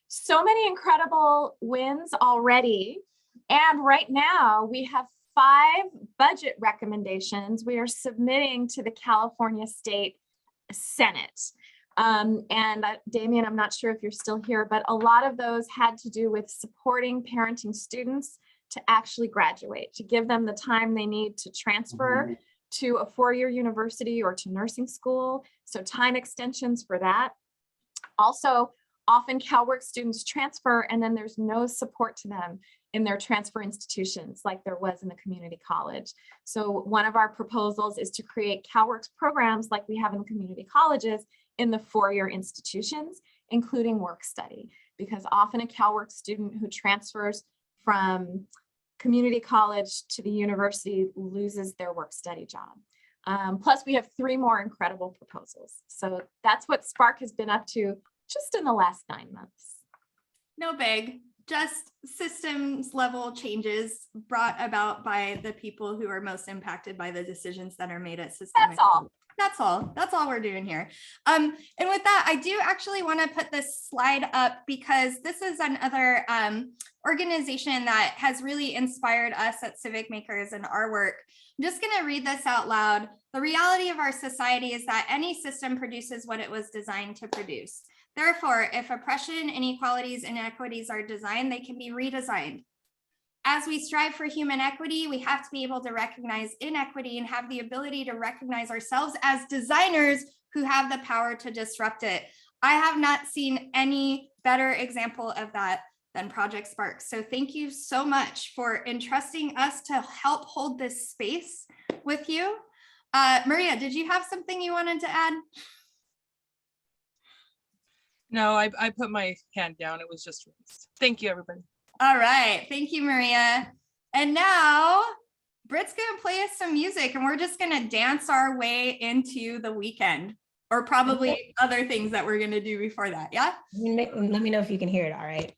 S9: So many incredible wins already. And right now we have 5 budget recommendations we are submitting to the California State Senate. Damien, I'm not sure if you're still here, but a lot of those had to do with supporting parenting students to actually graduate, to give them the time they need to transfer to a four-year university or to nursing school. So time extensions for that. Also, often CalWORKs students transfer and then there's no support to them in their transfer institutions like there was in the community college. So one of our proposals is to create CalWORKs programs like we have in the community colleges in the four-year institutions, including work study, because often a CalWORKs student who transfers from community college to the university loses their work study job. Plus we have 3 more incredible proposals. So that's what SPARC has been up to just in the last 9 months.
S4: No big, just systems level changes brought about by the people who are most impacted by the decisions that are made at systemic.
S9: That's all.
S4: That's all. That's all we're doing here. And with that, I do actually want to put this slide up because this is another organization that has really inspired us at Civic Makers and our work. I'm just going to read this out loud. The reality of our society is that any system produces what it was designed to produce. Therefore, if oppression, inequalities, and inequities are designed, they can be redesigned. As we strive for human equity, we have to be able to recognize inequity and have the ability to recognize ourselves as designers who have the power to disrupt it. I have not seen any better example of that than Project SPARC. So thank you so much for entrusting us to help hold this space with you. Maria, did you have something you wanted to add?
S1: No, I put my hand down. It was just raised. Thank you, everybody.
S4: All right. Thank you, Maria. And now Britt's going to play us some music and we're just going to dance our way into the weekend or probably other things that we're going to do before that. Yeah.
S8: Let me know if you can hear it. All right.